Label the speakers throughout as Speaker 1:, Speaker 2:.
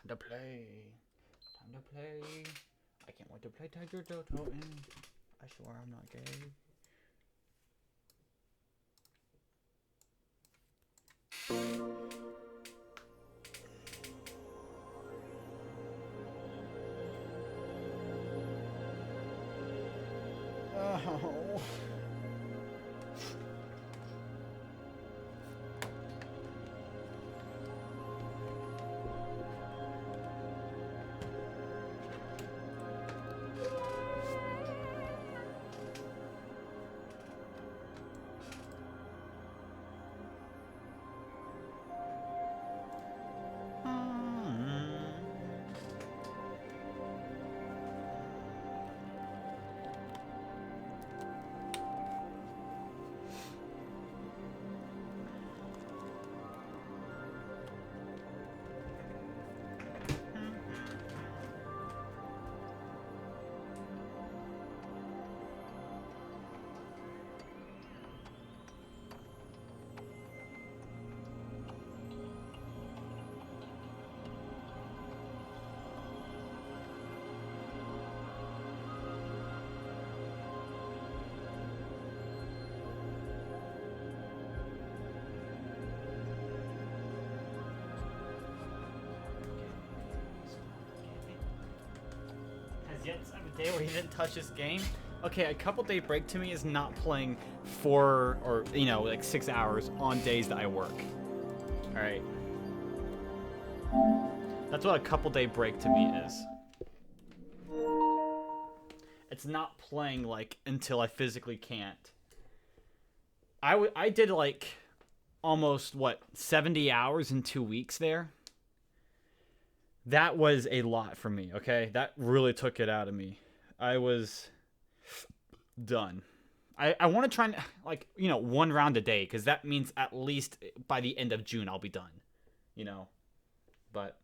Speaker 1: Time to play. Time to play. I can't wait to play Tiger Toten. I swear I'm not gay. Oh. Yet to have a day where he didn't touch his game. Okay, a couple day break to me is not playing 4 or like 6 hours on days that I work. All right, that's what a couple day break to me is. It's not playing like until I physically can't. I did like almost 70 hours in 2 weeks there. That was a lot for me, okay? That really took it out of me. I was done. I want to try and, like, 1 round a day, because that means at least by the end of June I'll be done, But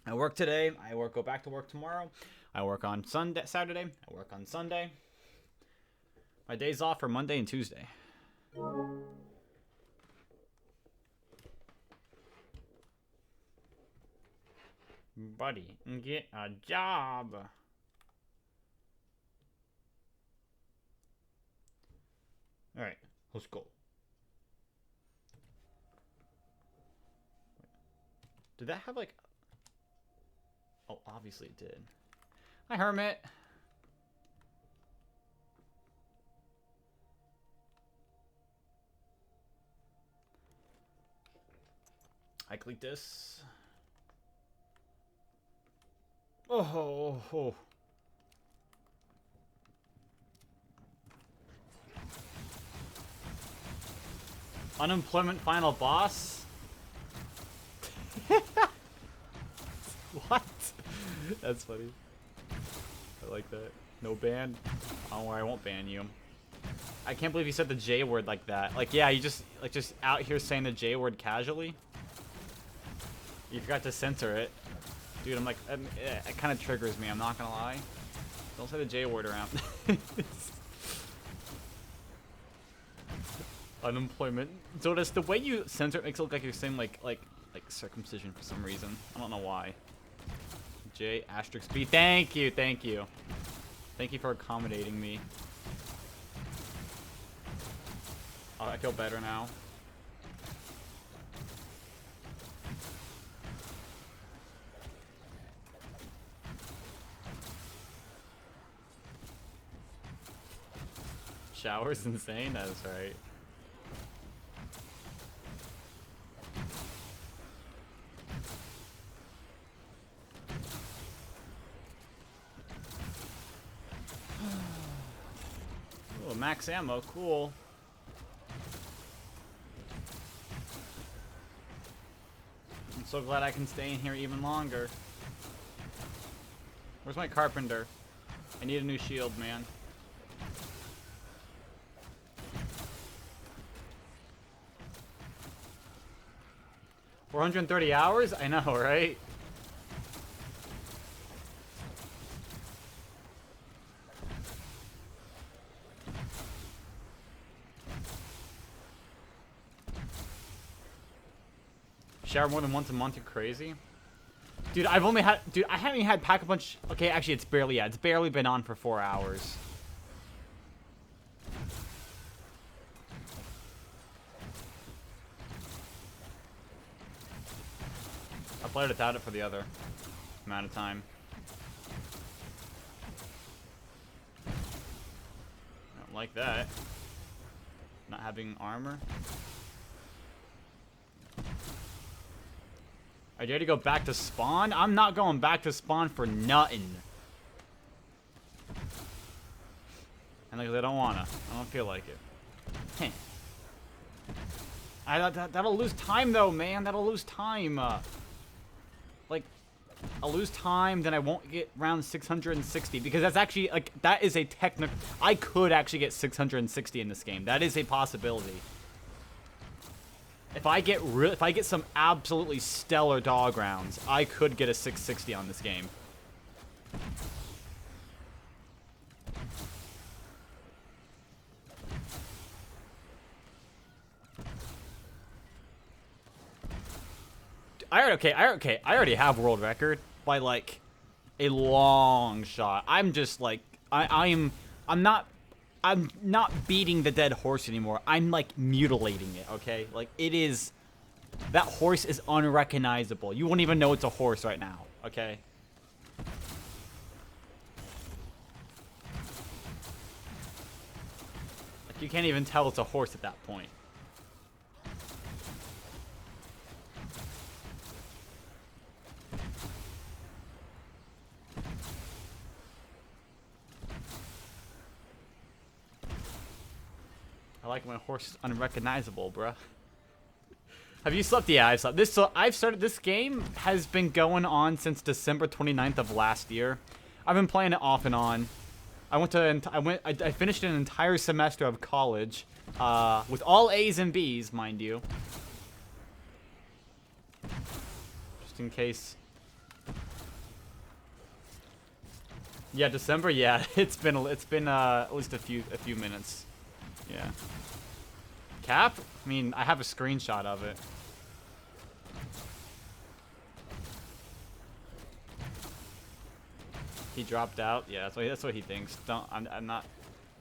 Speaker 1: I work today. Go back to work tomorrow. I work on Saturday. I work on Sunday. My days off are Monday and Tuesday. Buddy, get a job. Alright, let's go. Did that have like... Oh, obviously it did. Hi, Hermit. I click this. Oh. Unemployment final boss? What? That's funny. I like that. No ban? Don't worry, I won't ban you. I can't believe you said the J word like that. Like, yeah, you just out here saying the J word casually. You forgot to censor it. Dude, I'm like, it kind of triggers me, I'm not gonna lie. Don't say the J word around. Unemployment. So does the way you censor it makes it look like you're saying like circumcision for some reason. I don't know why. J asterisk B. Thank you. Thank you for accommodating me. Oh, I feel better now. Shower's insane? That is right. Oh, max ammo, cool. I'm so glad I can stay in here even longer. Where's my carpenter? I need a new shield, man. 430 hours? I know, right? Shower more than once a month, you're crazy. Dude, I haven't even had Pack-a-Punch. Okay, actually, it's barely been on for 4 hours. I played without it for the other amount of time. I don't like that. Not having armor. I dare to go back to spawn? I'm not going back to spawn for nothing. And like, I don't wanna. I don't feel like it. That'll lose time though, man. That'll lose time. Like, I'll lose time, then I won't get round 660 because that's actually like that is a technical. I could actually get 660 in this game. That is a possibility. If I get some absolutely stellar dog rounds, I could get a 660 on this game. I already have world record by like a long shot. I'm just like I'm not beating the dead horse anymore. I'm like mutilating it, okay? Like it is that horse is unrecognizable. You won't even know it's a horse right now, okay? Like you can't even tell it's a horse at that point. I like when a horse is unrecognizable, bruh. Have you slept? Yeah, I've slept. I've started this game has been going on since December 29th of last year. I've been playing it off and on. I finished an entire semester of college, with all A's and B's, mind you. Just in case. Yeah, December. Yeah, it's been at least a few minutes. Yeah. Cap? I mean, I have a screenshot of it. He dropped out? Yeah, that's what he thinks. I'm not...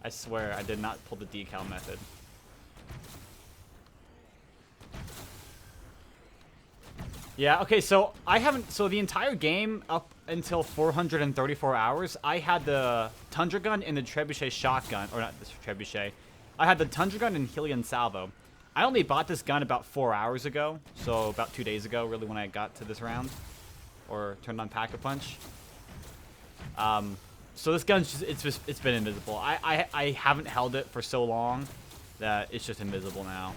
Speaker 1: I swear, I did not pull the decal method. Yeah, okay, so so the entire game up until 434 hours, I had the Tundra gun and the Trebuchet shotgun, or not the Trebuchet. I had the Tundra gun and Helion salvo. I only bought this gun about 4 hours ago, so about 2 days ago, really, when I got to this round, or turned on Pack-a-Punch. So this gun's it's been invisible. I haven't held it for so long that it's just invisible now.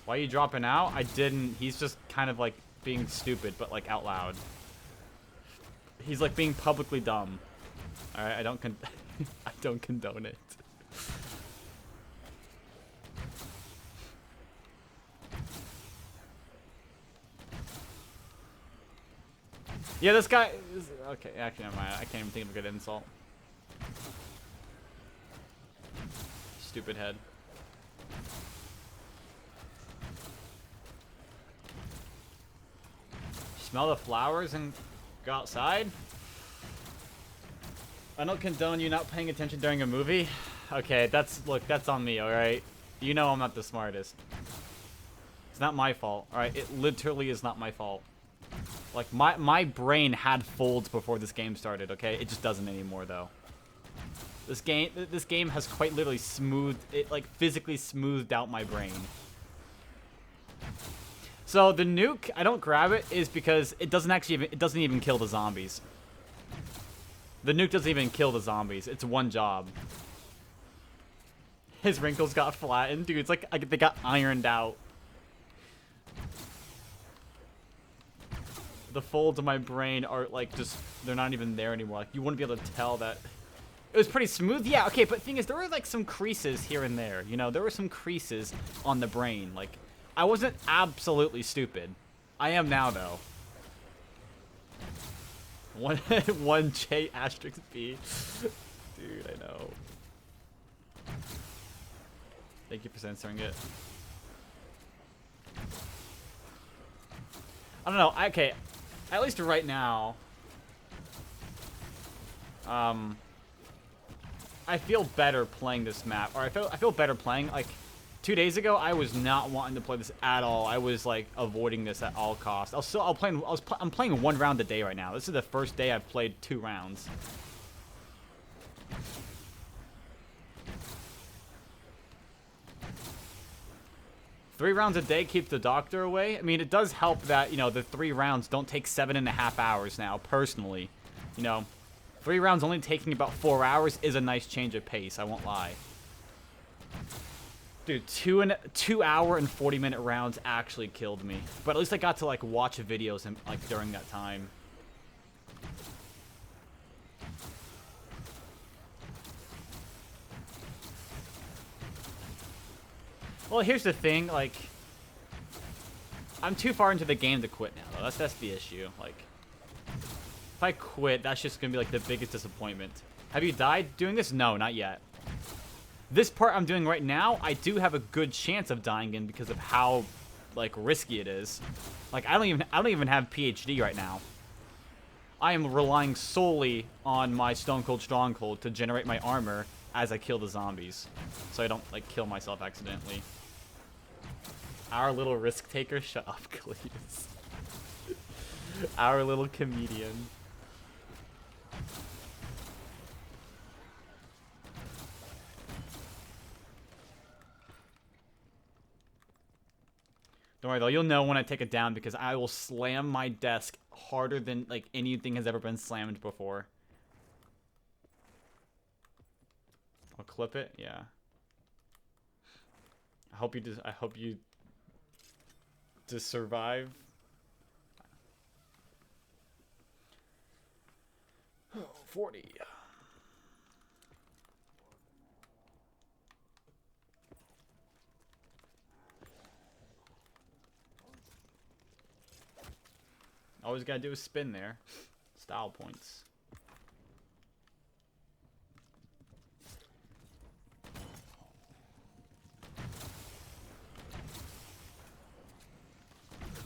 Speaker 1: Why are you dropping out? I didn't. He's just kind of like being stupid, but like out loud. He's like being publicly dumb. All right, I don't condone it. Yeah, this guy. Okay, actually, never mind. I can't even think of a good insult. Stupid head. Smell the flowers and go outside? I don't condone you not paying attention during a movie. Okay, that's on me, alright? You know I'm not the smartest. It's not my fault, alright? It literally is not my fault. Like, my brain had folds before this game started, okay? It just doesn't anymore, though. This game has quite literally like, physically smoothed out my brain. So, the nuke, I don't grab it, is because it doesn't even kill the zombies. The nuke doesn't even kill the zombies. It's one job. His wrinkles got flattened. Dude, it's like they got ironed out. The folds of my brain are like just, they're not even there anymore. Like, you wouldn't be able to tell that. It was pretty smooth. Yeah, okay, but the thing is, there were like some creases here and there. You know, there were some creases on the brain. Like, I wasn't absolutely stupid. I am now, though. 1J asterisk B. Dude, I know. Thank you for censoring it. I don't know. Okay, at least right now, I feel better playing this map, or I feel better playing. Like 2 days ago, I was not wanting to play this at all. I was like avoiding this at all costs. I'm playing 1 round a day right now. This is the first day I've played 2 rounds. Three rounds a day keeps the doctor away. I mean, it does help that, you know, the 3 rounds don't take 7.5 hours now, personally. You know, 3 rounds only taking about 4 hours is a nice change of pace, I won't lie. Dude, 2 hour and 40-minute rounds actually killed me. But at least I got to, like, watch videos and, like, during that time. Well, here's the thing, like, I'm too far into the game to quit now, though. That's the issue. Like, if I quit, that's just gonna be, like, the biggest disappointment. Have you died doing this? No, not yet. This part I'm doing right now, I do have a good chance of dying in because of how, like, risky it is. Like, I don't even have PhD right now. I am relying solely on my Stone Cold Stronghold to generate my armor as I kill the zombies, so I don't, like, kill myself accidentally. Our little risk taker, shut up, Cletus. Our little comedian. Don't worry though, you'll know when I take it down because I will slam my desk harder than, like, anything has ever been slammed before. I'll clip it, yeah. I hope you just survive. Oh, 40. All he's gotta do is spin there. Style points.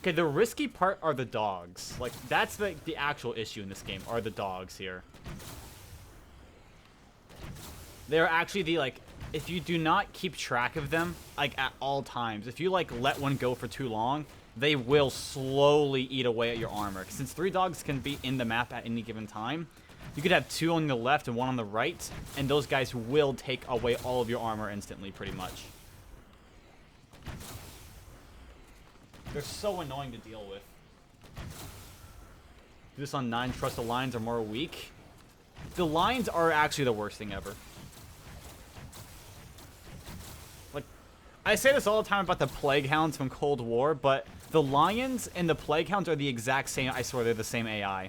Speaker 1: Okay, the risky part are the dogs. Like, that's the actual issue in this game, are the dogs here. They're actually the, like, if you do not keep track of them, like, at all times, if you, like, let one go for too long, they will slowly eat away at your armor. Since 3 dogs can be in the map at any given time, you could have 2 on the left and 1 on the right, and those guys will take away all of your armor instantly, pretty much. They're so annoying to deal with. Do this on 9, trust the lions are more weak. The lions are actually the worst thing ever. Like, I say this all the time about the plague hounds from Cold War, but the lions and the plague hounds are the exact same. I swear they're the same AI.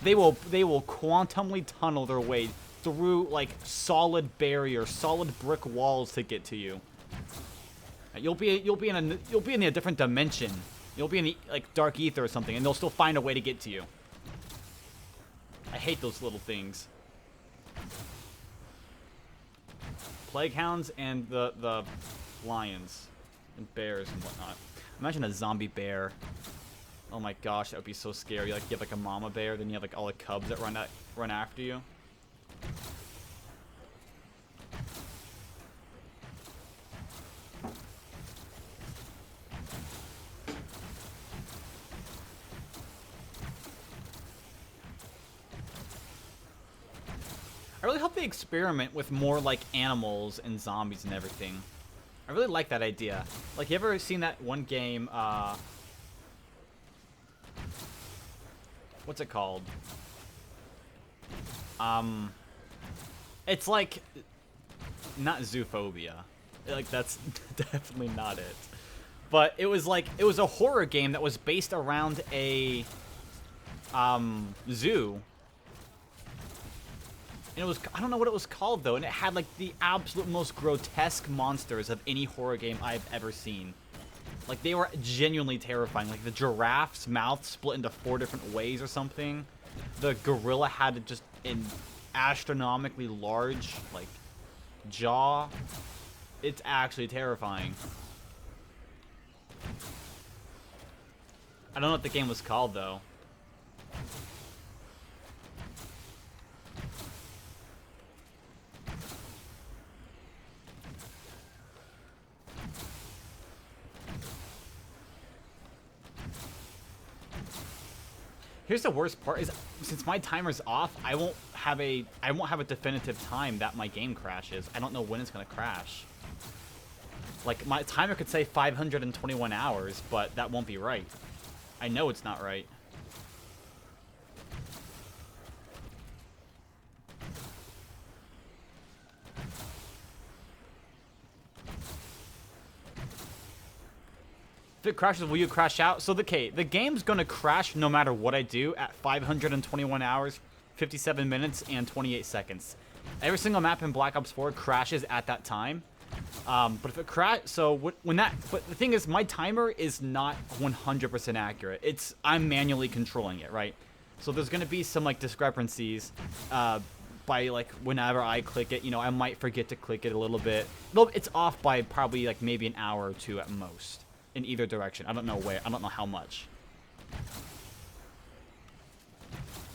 Speaker 1: They will quantumly tunnel their way through, like, solid barriers, solid brick walls to get to you. You'll be in a different dimension. You'll be in the, like, dark ether or something, and they'll still find a way to get to you. I hate those little things. Plague hounds and the lions and bears and whatnot. Imagine a zombie bear. Oh my gosh, that would be so scary. Like, you have, like, a mama bear, then you have, like, all the cubs that run after you. I really hope they experiment with more, like, animals and zombies and everything. I really like that idea. Like, you ever seen that one game, what's it called? It's like, not Zoophobia. Like, that's definitely not it. But it was like, it was a horror game that was based around a, zoo. And it was, I don't know what it was called, though, and it had, like, the absolute most grotesque monsters of any horror game I've ever seen. Like, they were genuinely terrifying. Like, the giraffe's mouth split into 4 different ways or something. The gorilla had just an astronomically large, like, jaw. It's actually terrifying. I don't know what the game was called, though. Here's the worst part is since my timer's off, I won't have a definitive time that my game crashes. I don't know when it's gonna crash. Like my timer could say 521 hours, but that won't be right. I know it's not right. If it crashes, will you crash out? So the game's gonna crash no matter what I do at 521 hours, 57 minutes, and 28 seconds. Every single map in Black Ops 4 crashes at that time. But if it but the thing is, my timer is not 100% accurate. I'm manually controlling it, right? So there's gonna be some like discrepancies, by like whenever I click it. You know, I might forget to click it a little bit. It's off by probably like maybe an hour or two at most. In either direction. I don't know where. I don't know how much.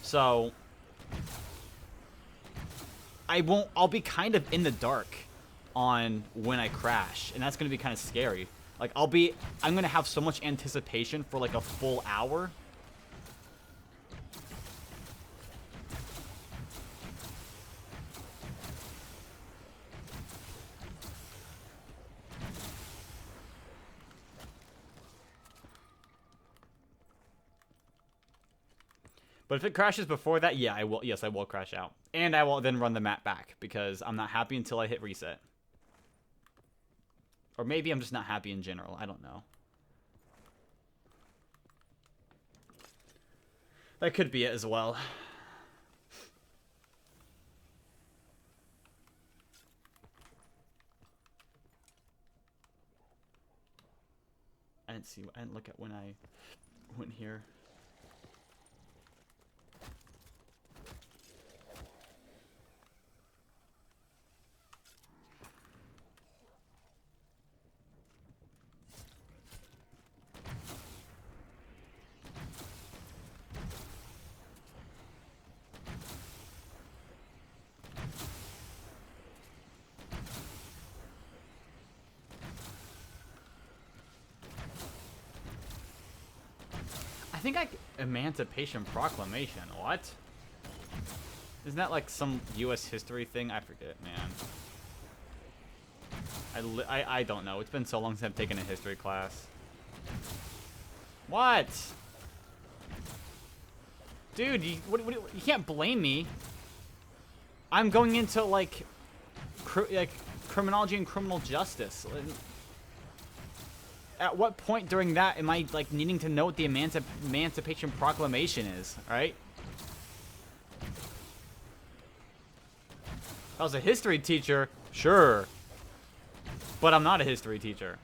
Speaker 1: So I'll be kind of in the dark on when I crash, and that's going to be kind of scary. Like I'm going to have so much anticipation for like a full hour. But if it crashes before that, yeah, I will. Yes, I will crash out. And I will then run the map back because I'm not happy until I hit reset. Or maybe I'm just not happy in general. I don't know. That could be it as well. I didn't look at when I went here. I think Emancipation Proclamation. What? Isn't that like some U.S. history thing? I forget, man. I don't know. It's been so long since I've taken a history class. What? Dude, you can't blame me. I'm going into like criminology and criminal justice. At what point during that am I like needing to know what the Emancipation Proclamation is, right? If I was a history teacher, sure. But I'm not a history teacher.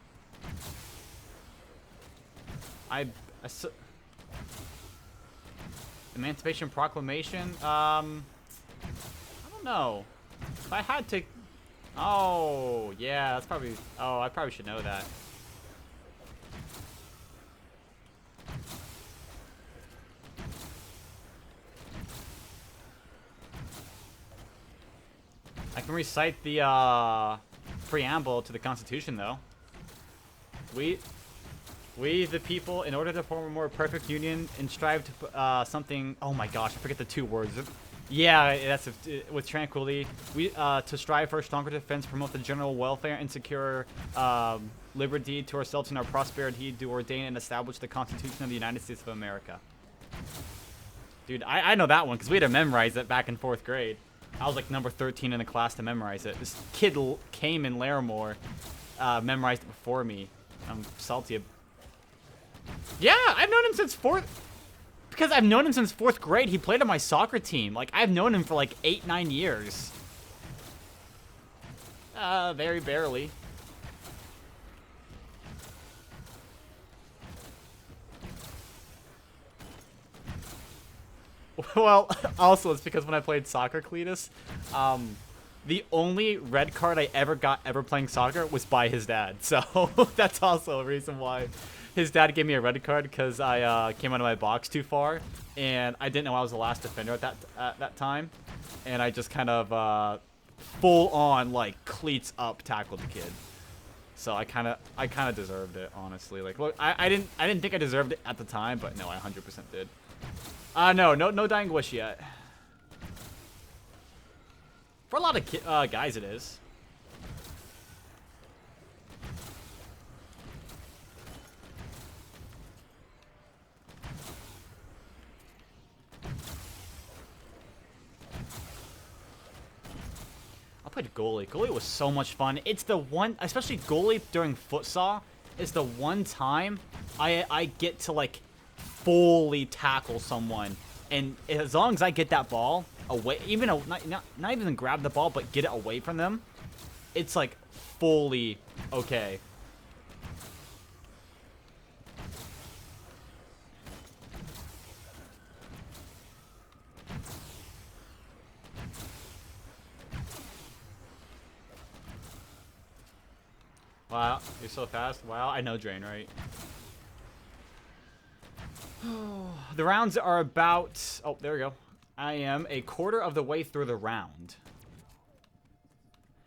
Speaker 1: Emancipation Proclamation? I don't know. If I had to... Oh, yeah, that's probably... Oh, I probably should know that. I can recite the preamble to the Constitution, though. We, the people, in order to form a more perfect union and strive to something... Oh my gosh, I forget the two words. Yeah, that's with tranquility. To strive for a stronger defense, promote the general welfare, and secure liberty to ourselves and our prosperity, do ordain and establish the Constitution of the United States of America. Dude, I know that one because we had to memorize it back in 4th grade. I was like number 13 in the class to memorize it. This kid came in Larimore, memorized it before me. I'm salty. Yeah, I've known him since 4th... Because I've known him since 4th grade. He played on my soccer team. Like, I've known him for like 8-9 years. Very barely. Well, also it's because when I played soccer, Cletus, the only red card I ever got playing soccer was by his dad. So that's also a reason why his dad gave me a red card, because I came out of my box too far, and I didn't know I was the last defender at that time, and I just kind of full on like cleats up tackled the kid. So I kind of deserved it, honestly. Like, look, I didn't think I deserved it at the time, but no, I 100% did. No dying wish yet. For a lot of guys, it is. I played goalie. Goalie was so much fun. It's the one, especially goalie during futsal, is the one time I get to like fully tackle someone, and as long as I get that ball away, even not even grab the ball, but get it away from them, it's like fully okay. Wow, you're so fast. Wow, I know Drain, right? The rounds are about... Oh, there we go. I am a quarter of the way through the round.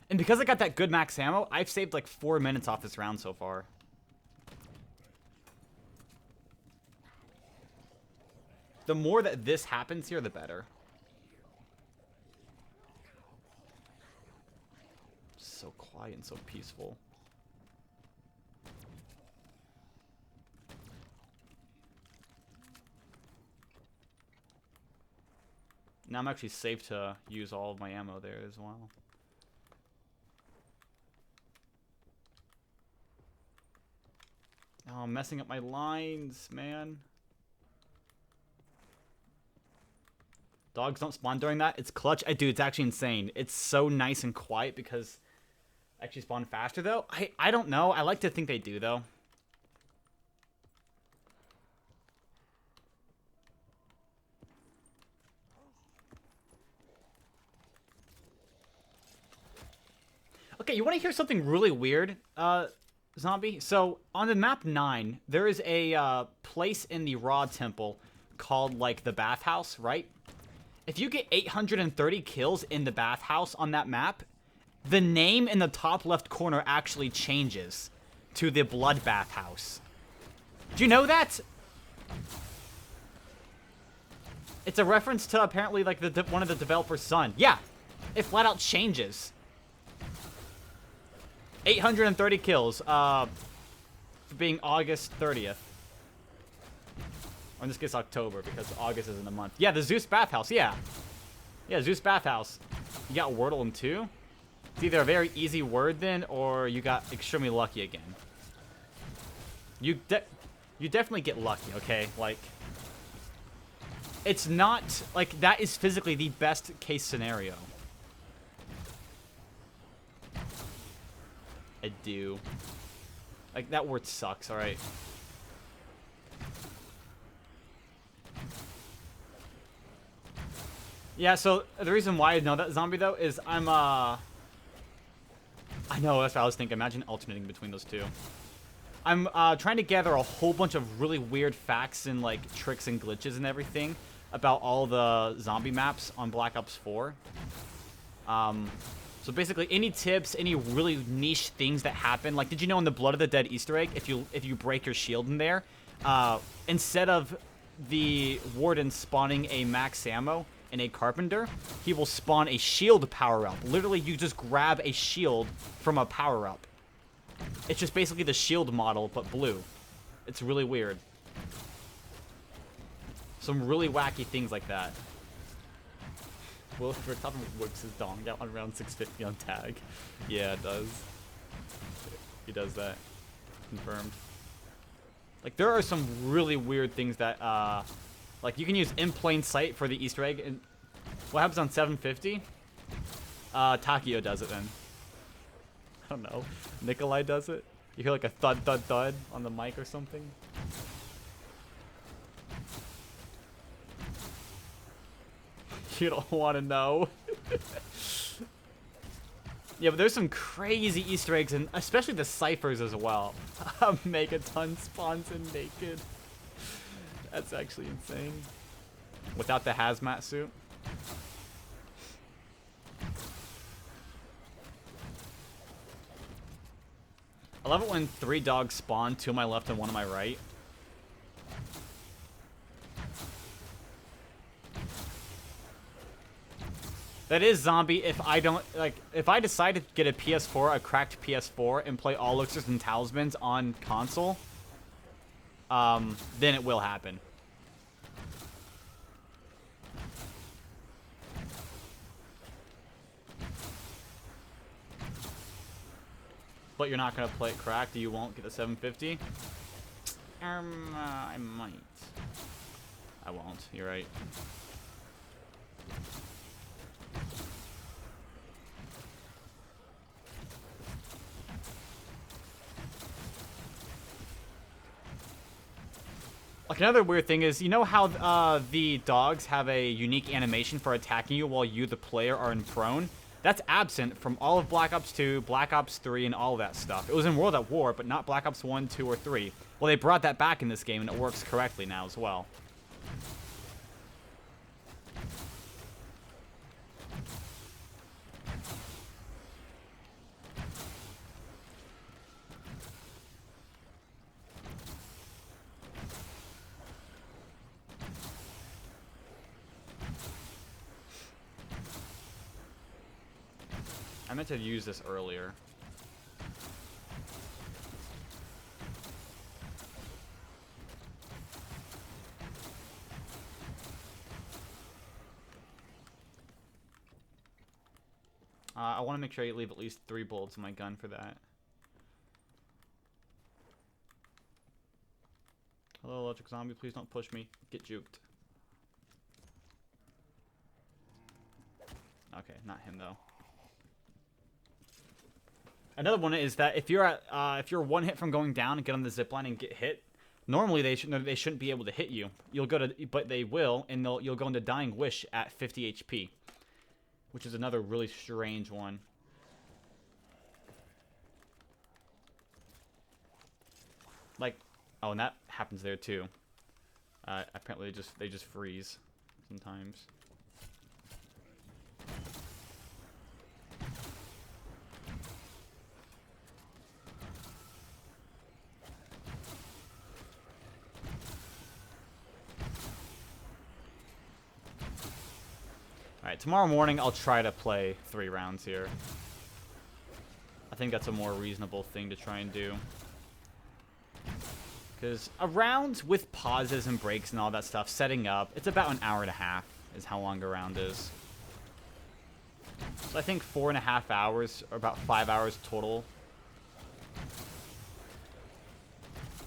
Speaker 1: And because I got that good max ammo, I've saved like 4 minutes off this round so far. The more that this happens here, the better. So quiet and so peaceful. Now I'm actually safe to use all of my ammo there as well. Oh, I'm messing up my lines, man. Dogs don't spawn during that. It's clutch. Dude, it's actually insane. It's so nice and quiet because I actually spawn faster, though. I don't know. I like to think they do, though. Okay, you want to hear something really weird, Zombie? So, on the map 9, there is a place in the Raw Temple called, like, the Bathhouse, right? If you get 830 kills in the Bathhouse on that map, the name in the top left corner actually changes to the Bloodbath House. Do you know that? It's a reference to, apparently, like, one of the developer's son. Yeah, it flat out changes. 830 kills, for being August 30th. Or in this case, October, because August isn't a month. Yeah, the Zeus Bathhouse, yeah. Yeah, Zeus Bathhouse. You got Wordle in 2? It's either a very easy word then, or you got extremely lucky again. You definitely get lucky, okay? Like, it's not, like, that is physically the best case scenario. I do. Like, that word sucks, alright? Yeah, so the reason why I know that, Zombie, though, is I'm, I know, that's what I was thinking. Imagine alternating between those two. I'm trying to gather a whole bunch of really weird facts and, like, tricks and glitches and everything about all the zombie maps on Black Ops 4. So basically, any tips, any really niche things that happen, like, did you know in the Blood of the Dead Easter egg, if you break your shield in there, instead of the Warden spawning a max ammo and a Carpenter, he will spawn a shield power-up. Literally, you just grab a shield from a power-up. It's just basically the shield model, but blue. It's really weird. Some really wacky things like that. Will for Toten whips his dong out on round 650 on tag. Yeah, it does. He does that. Confirmed. Like, there are some really weird things that, like, you can use in plain sight for the Easter egg. And what happens on 750? Takio does it then. I don't know. Nikolai does it. You hear like a thud, thud, thud on the mic or something. You don't want to know. Yeah, but there's some crazy Easter eggs, and especially the ciphers as well. Megaton spawns in naked. That's actually insane. Without the hazmat suit. I love it when 3 dogs spawn, 2 on my left and 1 on my right. That is zombie if I don't, like, if I decide to get a PS4, a cracked PS4, and play all elixirs and talismans on console, then it will happen. But you're not going to play it cracked, you won't get the 750? I might. I won't, you're right. Like, another weird thing is, you know how the dogs have a unique animation for attacking you while you, the player, are in prone? That's absent from all of Black Ops 2, Black Ops 3, and all of that stuff. It was in World at War, but not Black Ops 1, 2, or 3. Well, they brought that back in this game, and it works correctly now as well. I meant to use this earlier. I want to make sure I leave at least 3 bullets in my gun for that. Hello, electric zombie. Please don't push me. Get juked. Okay, not him though. Another one is that if you're if you're 1 hit from going down and get on the zipline and get hit, normally they shouldn't be able to hit you. You'll go to, but they will, and you'll go into Dying Wish at 50 HP, which is another really strange one. Like, oh, and that happens there too. Apparently they just freeze sometimes. Alright, tomorrow morning I'll try to play 3 rounds here. I think that's a more reasonable thing to try and do. Because a round with pauses and breaks and all that stuff, setting up, it's about an hour and a half is how long a round is. So I think 4.5 hours, or about 5 hours total,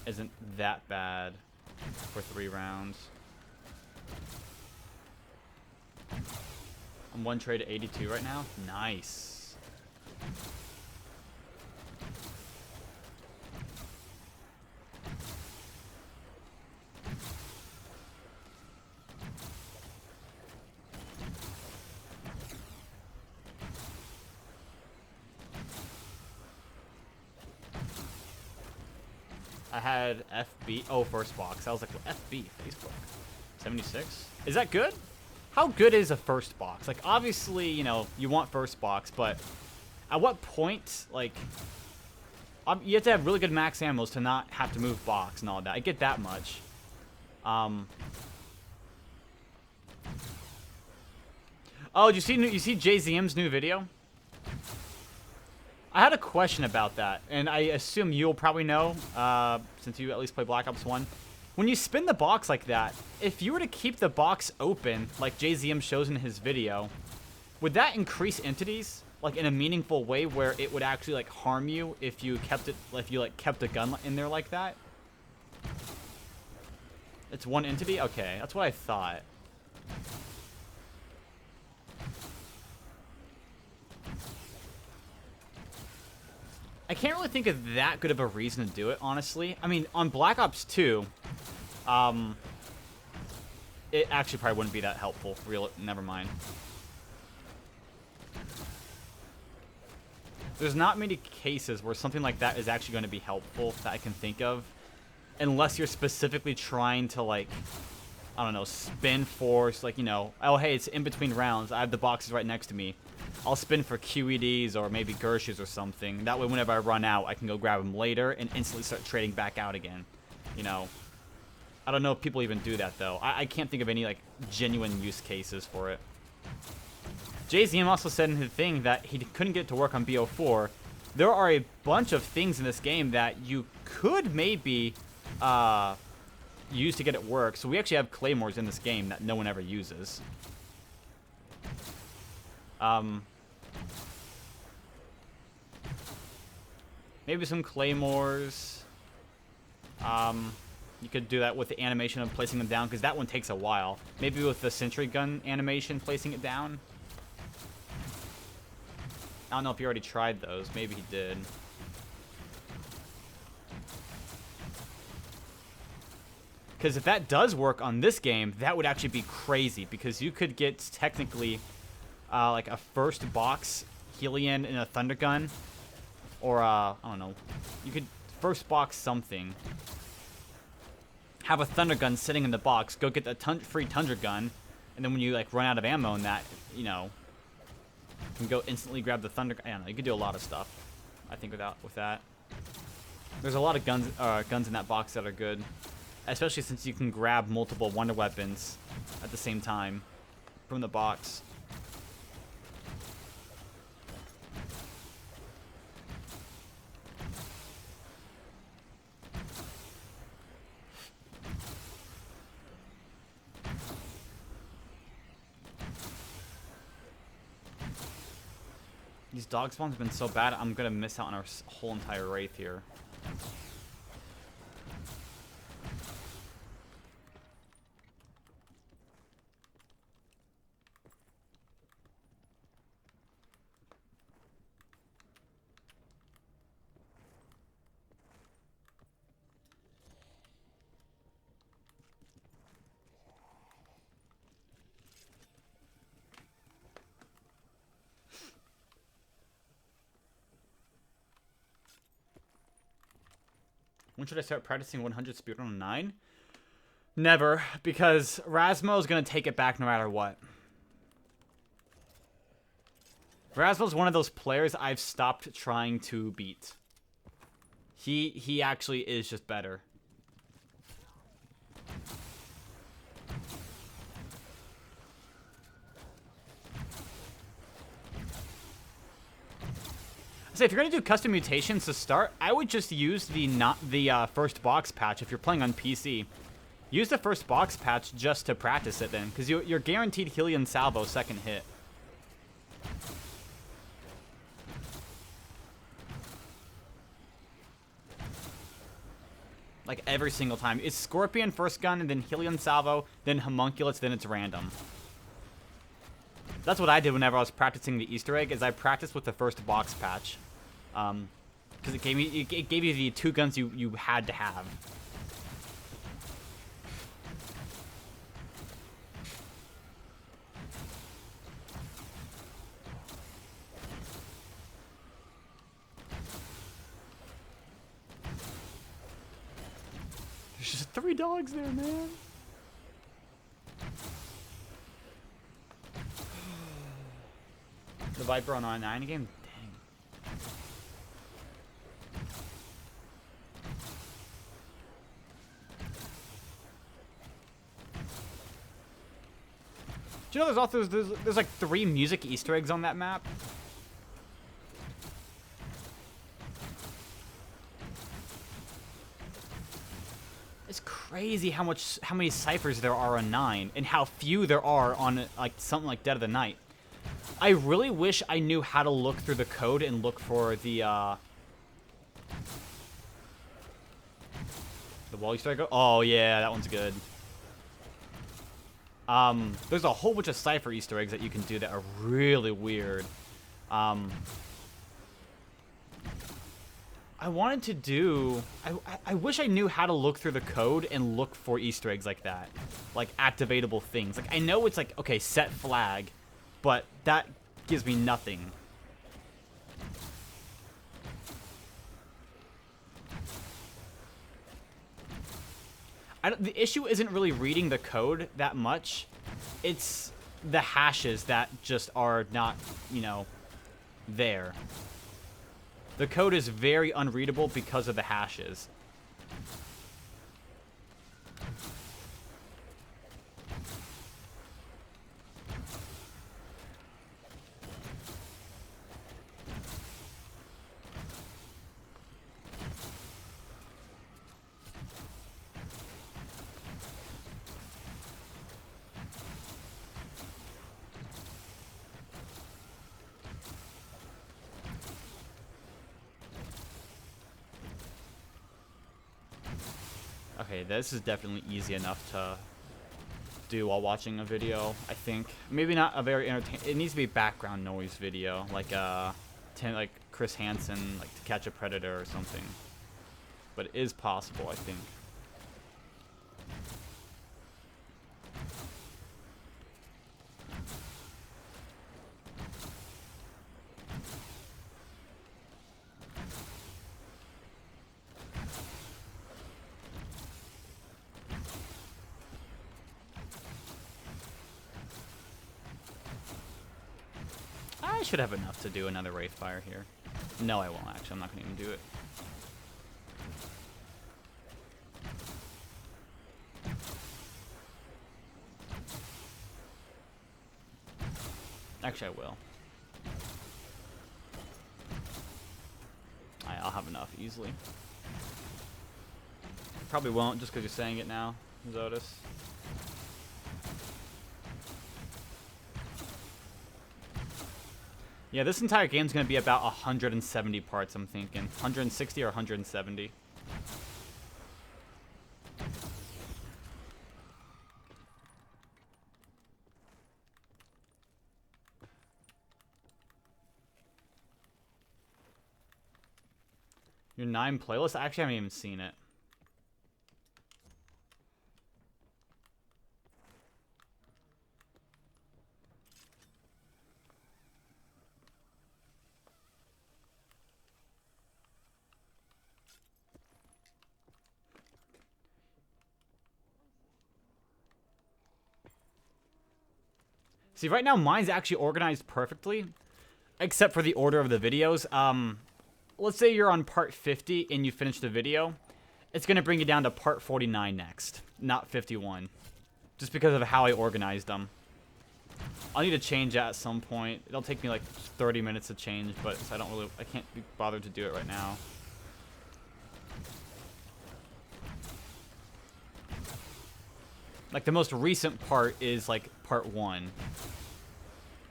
Speaker 1: isn't that bad for 3 rounds. I'm 1 trade at 82 right now. Nice. I had FB. Oh, first box. I was like, well, FB, Facebook. 76? Is that good? How good is a first box? Like, obviously, you know, you want first box, but at what point, like, you have to have really good max ammos to not have to move box and all that. I get that much. Oh, did you see JZM's new video? I had a question about that, and I assume you'll probably know, since you at least play Black Ops 1. When you spin the box like that, if you were to keep the box open, like JZM shows in his video, would that increase entities, like, in a meaningful way where it would actually, like, harm you if you kept it, if you, like, kept a gun in there like that? It's 1 entity? Okay, that's what I thought. I can't really think of that good of a reason to do it, honestly. I mean, on Black Ops 2, it actually probably wouldn't be that helpful. Never mind. There's not many cases where something like that is actually going to be helpful that I can think of. Unless you're specifically trying to, like, I don't know, spin for, like, you know, oh, hey, it's in between rounds. I have the boxes right next to me. I'll spin for QEDs or maybe Gershes or something. That way, whenever I run out, I can go grab them later and instantly start trading back out again. You know, I don't know if people even do that, though. I can't think of any, like, genuine use cases for it. JZM also said in his thing that he couldn't get it to work on BO4. There are a bunch of things in this game that you could maybe use to get it work. So we actually have claymores in this game that no one ever uses. Maybe some claymores. You could do that with the animation of placing them down, because that one takes a while. Maybe with the sentry gun animation, placing it down. I don't know if he already tried those. Maybe he did. Because if that does work on this game, that would actually be crazy. Because you could get, technically, like a first box Helion and a Thunder Gun. Or, I don't know. You could first box something. Have a Thunder Gun sitting in the box. Go get the free Tundra Gun. And then when you, like, run out of ammo in that, you know, you can go instantly grab the Thunder Gun. I don't know. You could do a lot of stuff, I think, with that. There's a lot of guns in that box that are good. Especially since you can grab multiple wonder weapons at the same time from the box. These dog spawns have been so bad, I'm gonna miss out on our whole entire Wraith here. When should I start practicing 100 speedrun on 9? Never, because Rasmo is going to take it back no matter what. Rasmo's one of those players I've stopped trying to beat. He actually is just better. So if you're going to do custom mutations to start, I would just use the first box patch if you're playing on PC. Use the first box patch just to practice it then, because you're guaranteed Helion Salvo second hit. Like every single time. It's Scorpion first gun, and then Helion Salvo, then Homunculus, then it's random. That's what I did whenever I was practicing the Easter egg, is I practiced with the first box patch. Because it gave you the two guns you had to have. There's just 3 dogs there, man. The Viper on R9 game? Dang. Do you know there's like 3 music Easter eggs on that map? It's crazy how many ciphers there are on 9 and how few there are on like something like Dead of the Night. I really wish I knew how to look through the code and look for the wall Easter egg. Oh yeah, that one's good. There's a whole bunch of cipher Easter eggs that you can do that are really weird. I wanted to do... I wish I knew how to look through the code and look for Easter eggs like that. Like, activatable things. Like, I know it's like, okay, set flag, but that gives me nothing. The issue isn't really reading the code that much. It's the hashes that just are not, you know, there. The code is very unreadable because of the hashes. Okay, this is definitely easy enough to do while watching a video, I think. Maybe not a very entertaining... It needs to be background noise video, like like Chris Hansen, like To Catch a Predator or something. But it is possible, I think. I should have enough to do another Wraith Fire here. No, I won't, actually. I'm not going to even do it. Actually, I will. I'll have enough, easily. Probably won't, just because you're saying it now, Zotis. Yeah, this entire game's going to be about 170 parts, I'm thinking. 160 or 170. Your 9 playlist? I actually haven't even seen it. See, right now mine's actually organized perfectly, except for the order of the videos. Let's say you're on part 50 and you finish the video. It's going to bring you down to part 49 next, not 51. Just because of how I organized them. I'll need to change that at some point. It'll take me like 30 minutes to change, but so I can't be bothered to do it right now. Like, the most recent part is, like, part 1.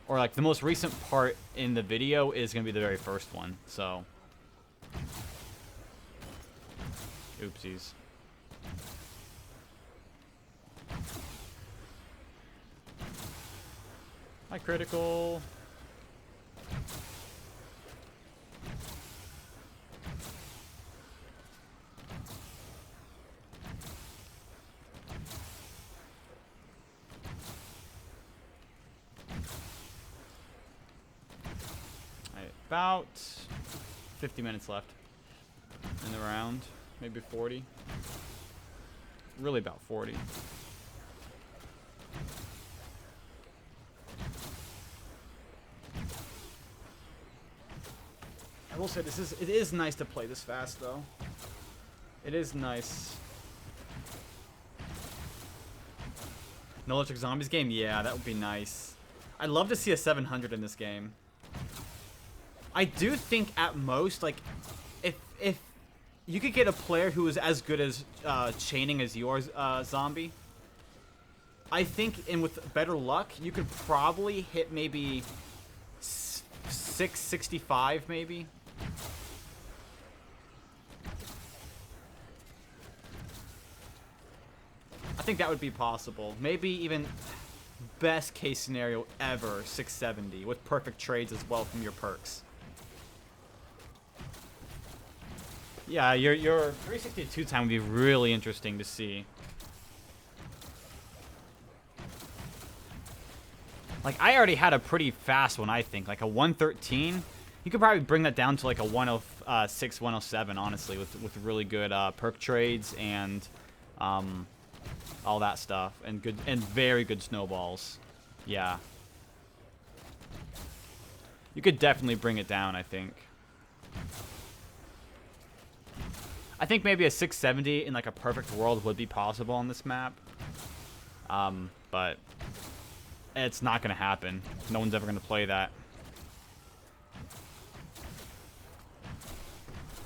Speaker 1: Or, like, the most recent part in the video is going to be the very first one, so. Oopsies. My critical. About 50 minutes left in the round, maybe 40. Really about 40. I will say it is nice to play this fast though. It is nice. No Electric Zombies game? Yeah, that would be nice. I'd love to see a 700 in this game. I do think at most, like, if you could get a player who is as good as chaining as yours, Zombie, I think, and with better luck, you could probably hit maybe 665, maybe. I think that would be possible. Maybe even best case scenario ever, 670, with perfect trades as well from your perks. Yeah, your 362 time would be really interesting to see. Like, I already had a pretty fast one, I think. Like a 113. You could probably bring that down to like a 106, 107, honestly, with really good perk trades and all that stuff, and very good snowballs. Yeah. You could definitely bring it down, I think. I think maybe a 670 in like a perfect world would be possible on this map. But it's not going to happen. No one's ever going to play that.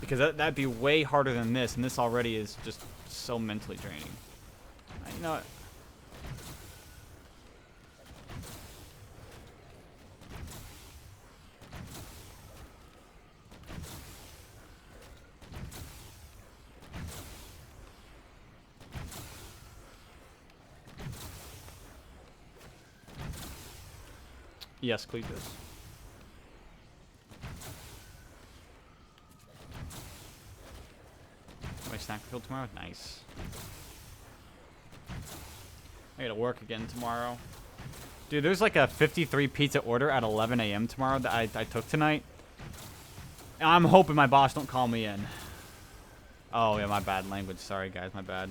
Speaker 1: Because that'd be way harder than this, and this already is just so mentally draining. You know what? Yes, Cletus. My snack field tomorrow? Nice. I gotta work again tomorrow. Dude, there's like a 53 pizza order at 11 a.m. tomorrow that I took tonight. I'm hoping my boss don't call me in. Oh, yeah, my bad language. Sorry, guys. My bad.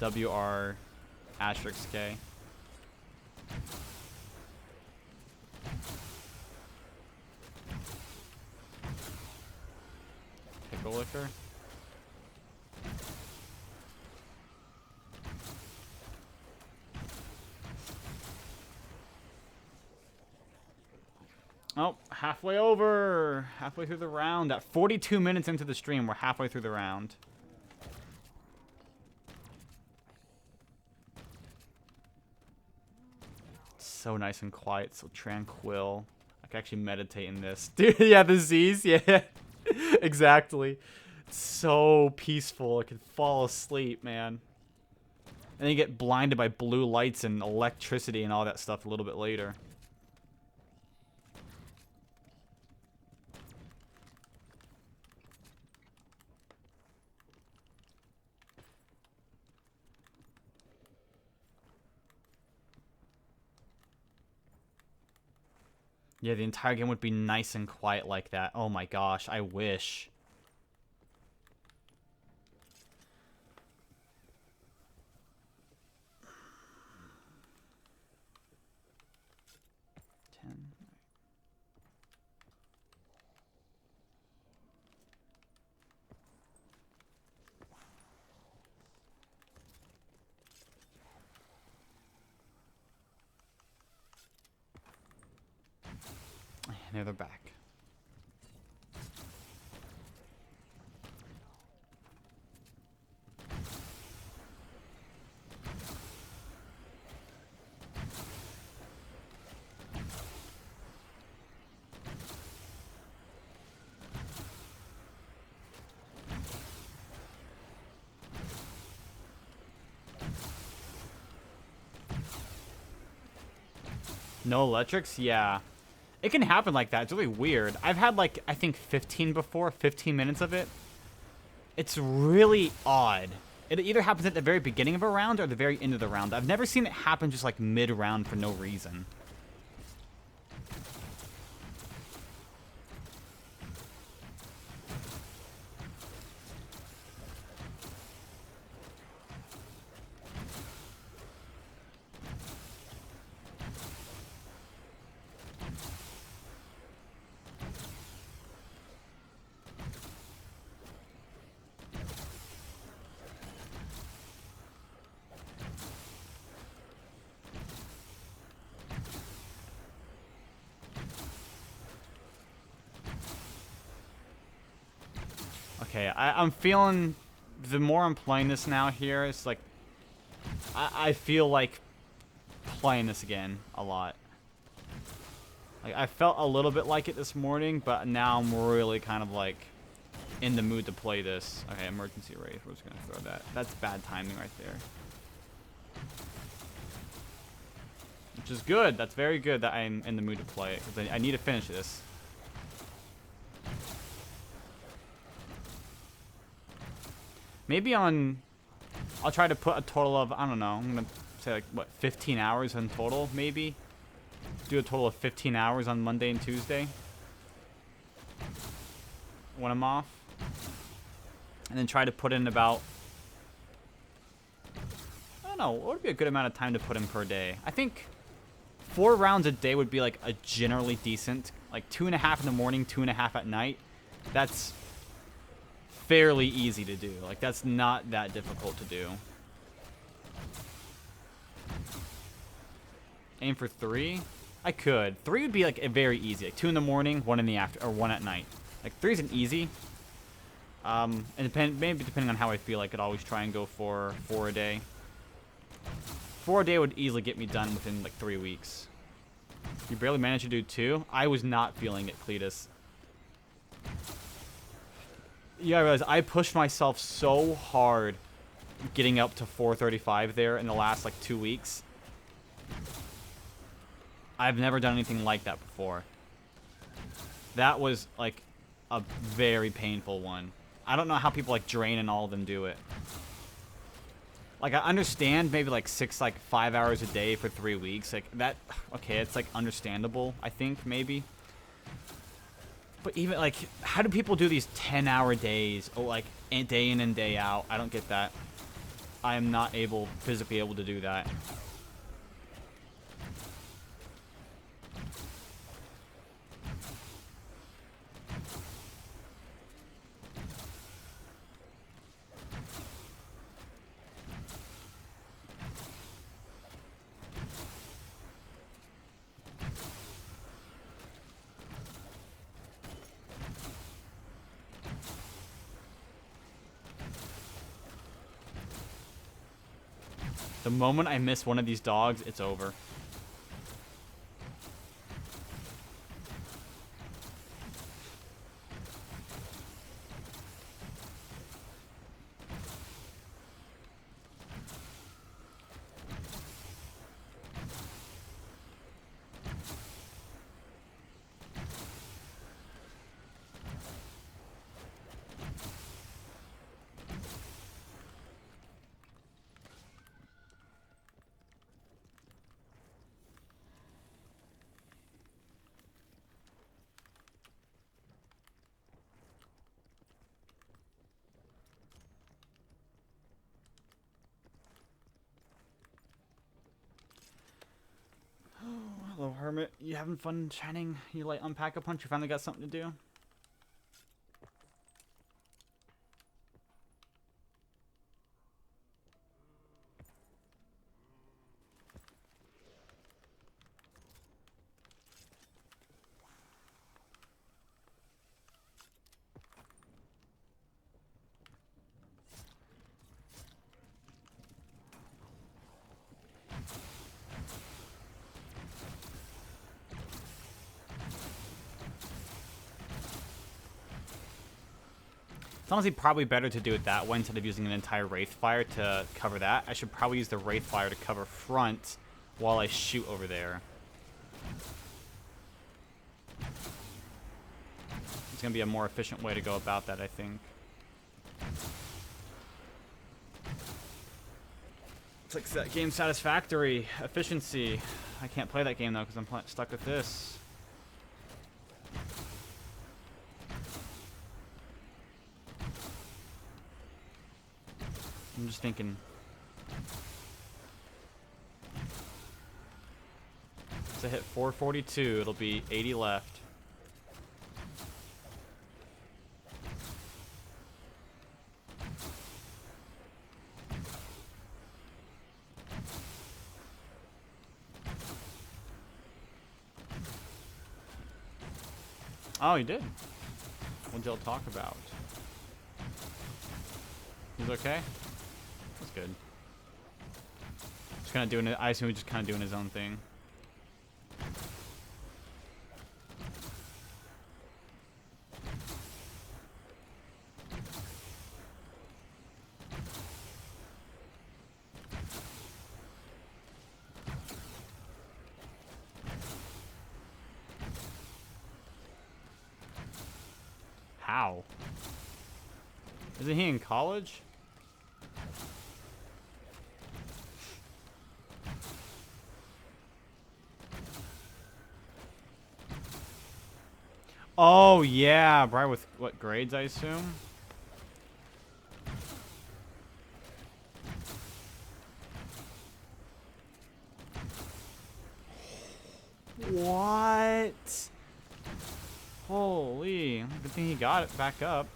Speaker 1: WR asterisk K. Pickle liquor. Oh, halfway over. Halfway through the round. At 42 minutes into the stream, we're halfway through the round. So nice and quiet, so tranquil. I can actually meditate in this. Dude, yeah, the Z's, yeah. Exactly. It's so peaceful. I can fall asleep, man. And then you get blinded by blue lights and electricity and all that stuff a little bit later. Yeah, the entire game would be nice and quiet like that. Oh my gosh, I wish. Now they're back. No electrics? Yeah. It can happen like that. It's really weird. I've had like, I think 15 before, 15 minutes of it. It's really odd. It either happens at the very beginning of a round or the very end of the round. I've never seen it happen just like mid-round for no reason. Okay, I'm feeling, the more I'm playing this now here, it's like, I feel like playing this again a lot. Like, I felt a little bit like it this morning, but now I'm really kind of like in the mood to play this. Okay, emergency raid, we're just gonna throw that. That's bad timing right there. Which is good, that's very good that I'm in the mood to play it, because I need to finish this. Maybe I'll try to put a total of, I don't know, I'm going to say like, what, 15 hours in total, maybe? Do a total of 15 hours on Monday and Tuesday. When I'm off. And then try to put in about know. What would be a good amount of time to put in per day? I think 4 rounds a day would be like a generally decent. Like 2.5 in the morning, 2.5 at night. That's fairly easy to do. Like, that's not that difficult to do. Aim for 3? I could. 3 would be like a very easy. Like 2 in the morning, 1 in the after, or 1 at night. Like 3 isn't easy. And maybe depending on how I feel, I could always try and go for 4 a day. 4 a day would easily get me done within like 3 weeks. You barely managed to do 2? I was not feeling it, Cletus. Yeah, I realized I pushed myself so hard getting up to 435 there in the last like 2 weeks. I've never done anything like that before. That was like a very painful one. I don't know how people like Drain and all of them do it. Like, I understand maybe like 5 hours a day for 3 weeks. Like that, okay, it's like understandable, I think, maybe. But even like, how do people do these 10-hour days? Or like day in and day out? I don't get that. I am not physically able to do that. The moment I miss one of these dogs, it's over. Hello, Hermit. You having fun shining? You like unpack a punch? You finally got something to do? It's honestly probably better to do it that way instead of using an entire Wraith Fire to cover that. I should probably use the Wraith Fire to cover front while I shoot over there. It's going to be a more efficient way to go about that, I think. It's like that game Satisfactory. Efficiency. I can't play that game, though, because I'm stuck with this. I'm just thinking. It's a hit 442. It'll be 80 left. Oh, he did. What'd y'all talk about? He's okay? That's good. Just kind of doing it. I assume he's just kind of doing his own thing. How? Isn't he in college? Oh, yeah. Brian with what grades, I assume? What? Holy. Good thing he got it back up.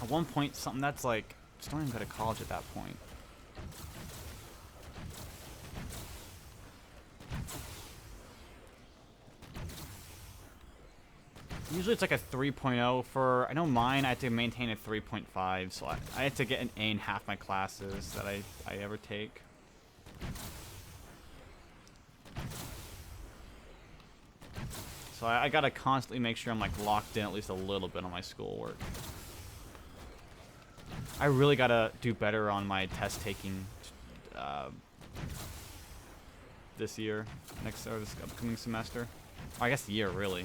Speaker 1: At one point, something that's like... Just don't even go to college at that point. Usually it's like a 3.0 for... I know mine, I had to maintain a 3.5, so I had to get an A in half my classes that I ever take. So I gotta constantly make sure I'm like locked in at least a little bit on my schoolwork. I really gotta do better on my test taking this year, or this upcoming semester. I guess the year, really.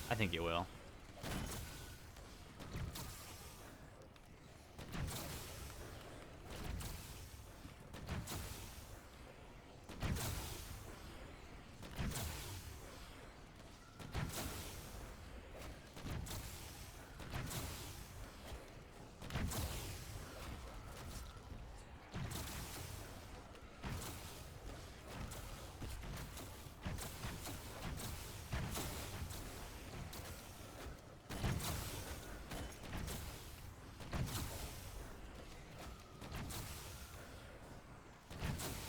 Speaker 1: I think you will.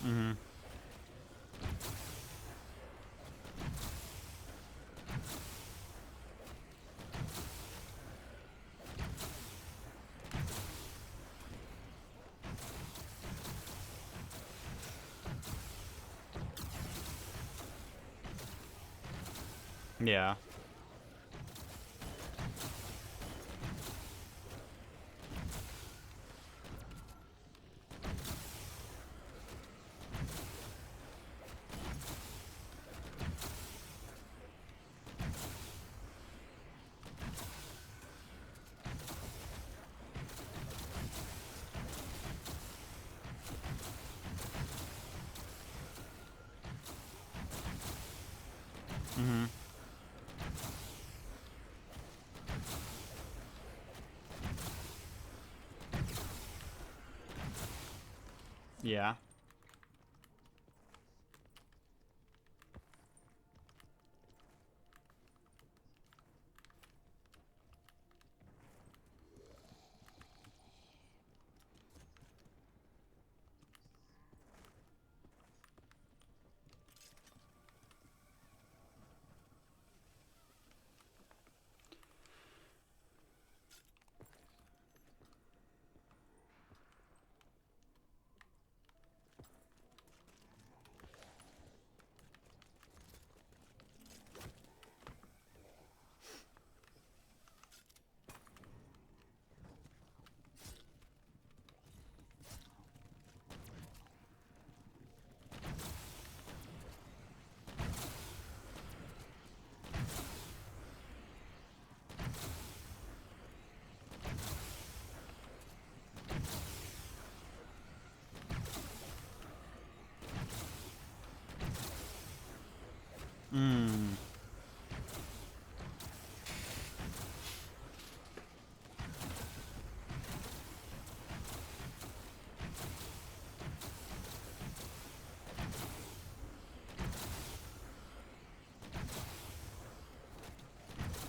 Speaker 1: Mm-hmm. Yeah. Mm-hmm. Yeah. Mm.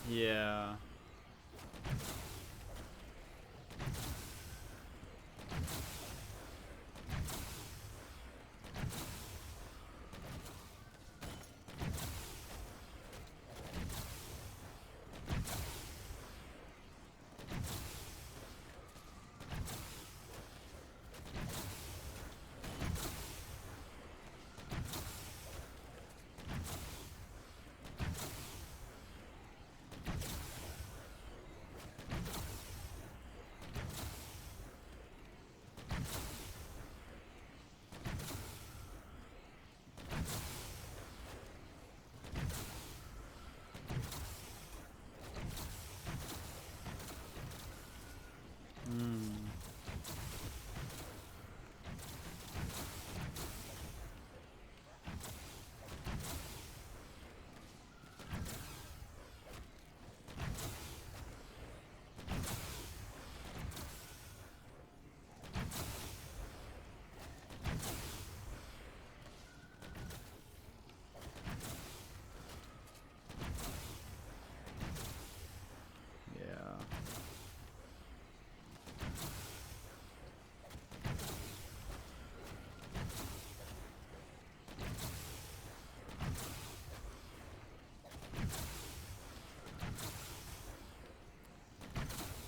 Speaker 1: Yeah.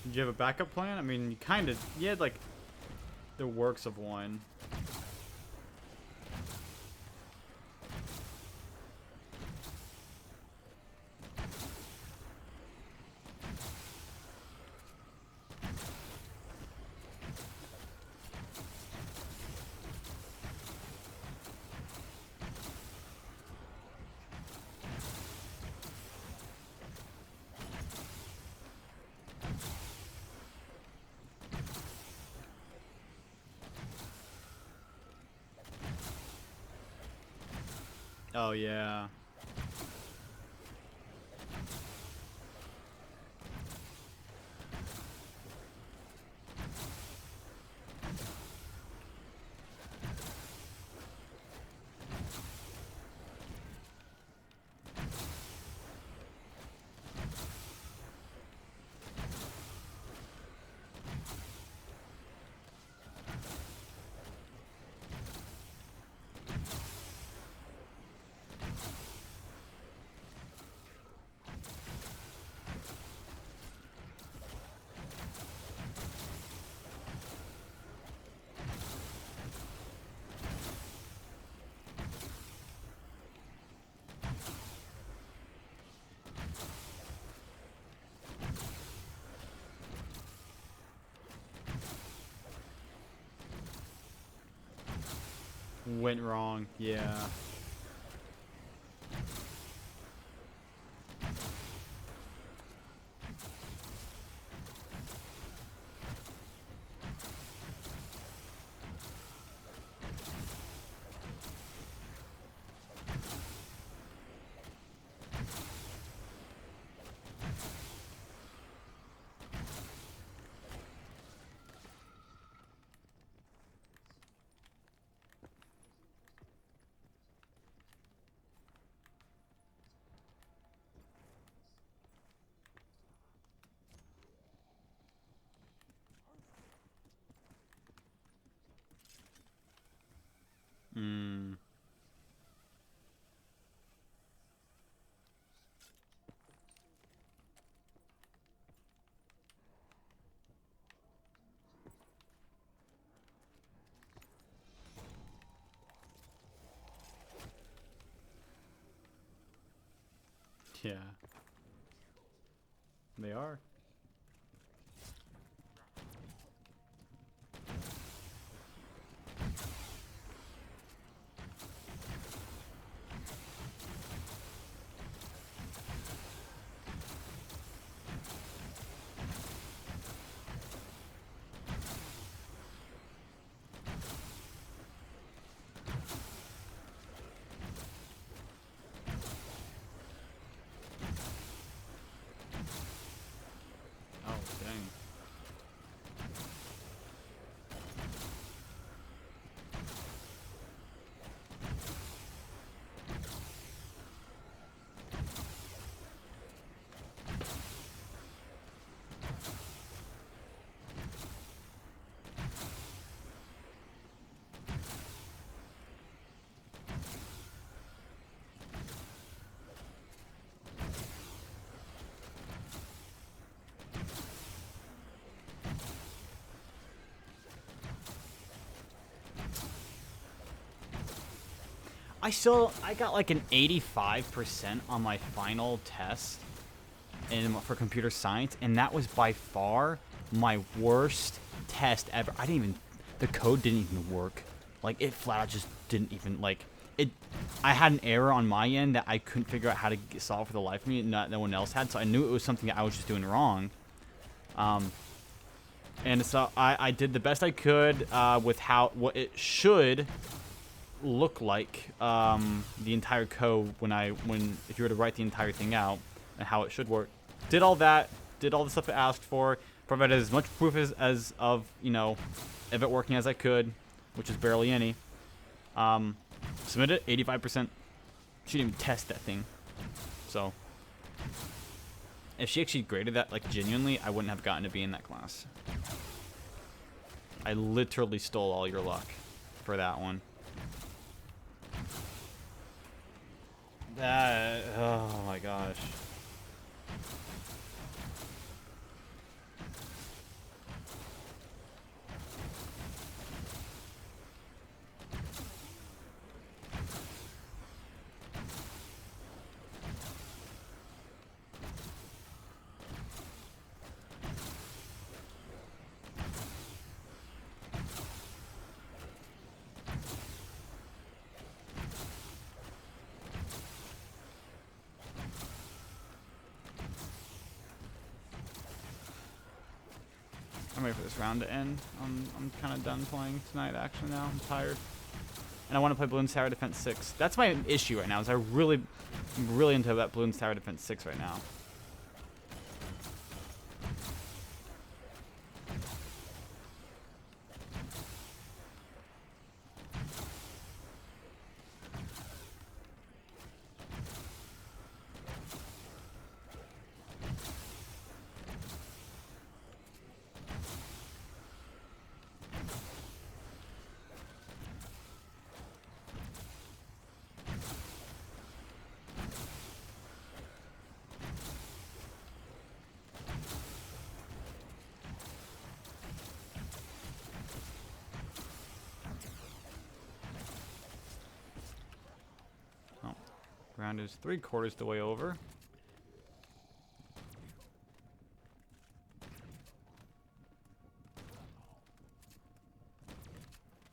Speaker 1: Did you have a backup plan? I mean, you kind of... You had, like, the works of one. Oh, yeah. Went wrong. Yeah. Hmm. Yeah. They are. Oh, dang. I got like an 85% on my final test for computer science, and that was by far my worst test ever. The code didn't even work. Like, it flat out just didn't even, like, I had an error on my end that I couldn't figure out how to solve for the life of me, no one else had, so I knew it was something that I was just doing wrong. And so I did the best I could with what it should look like, the entire code if you were to write the entire thing out and how it should work. Did all that, did all the stuff it asked for, provided as much proof as of, of it working as I could, which is barely any. Submitted 85%. She didn't even test that thing. So if she actually graded that, like, genuinely, I wouldn't have gotten to be in that class. I literally stole all your luck for that one. Oh my gosh. I'm ready for this round to end. I'm kind of done playing tonight, actually, now. I'm tired. And I want to play Bloons Tower Defense 6. That's my issue right now, is I'm really into that Bloons Tower Defense 6 right now. Round is 3/4 the way over.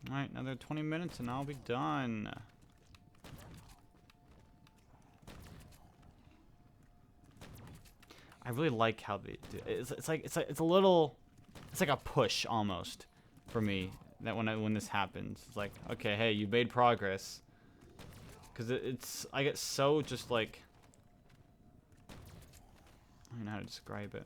Speaker 1: Alright, another 20 minutes and I'll be done. I really like how they do it. It's like a little, it's like a push almost for me that when this happens. It's like, okay, hey, you made progress. Because I get so just like, I don't know how to describe it.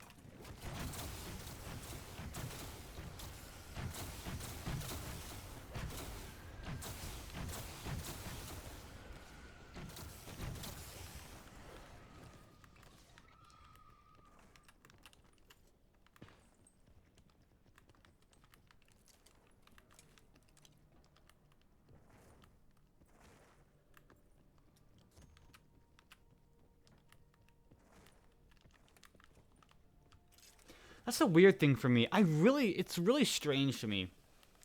Speaker 1: That's a weird thing for me. It's really strange to me.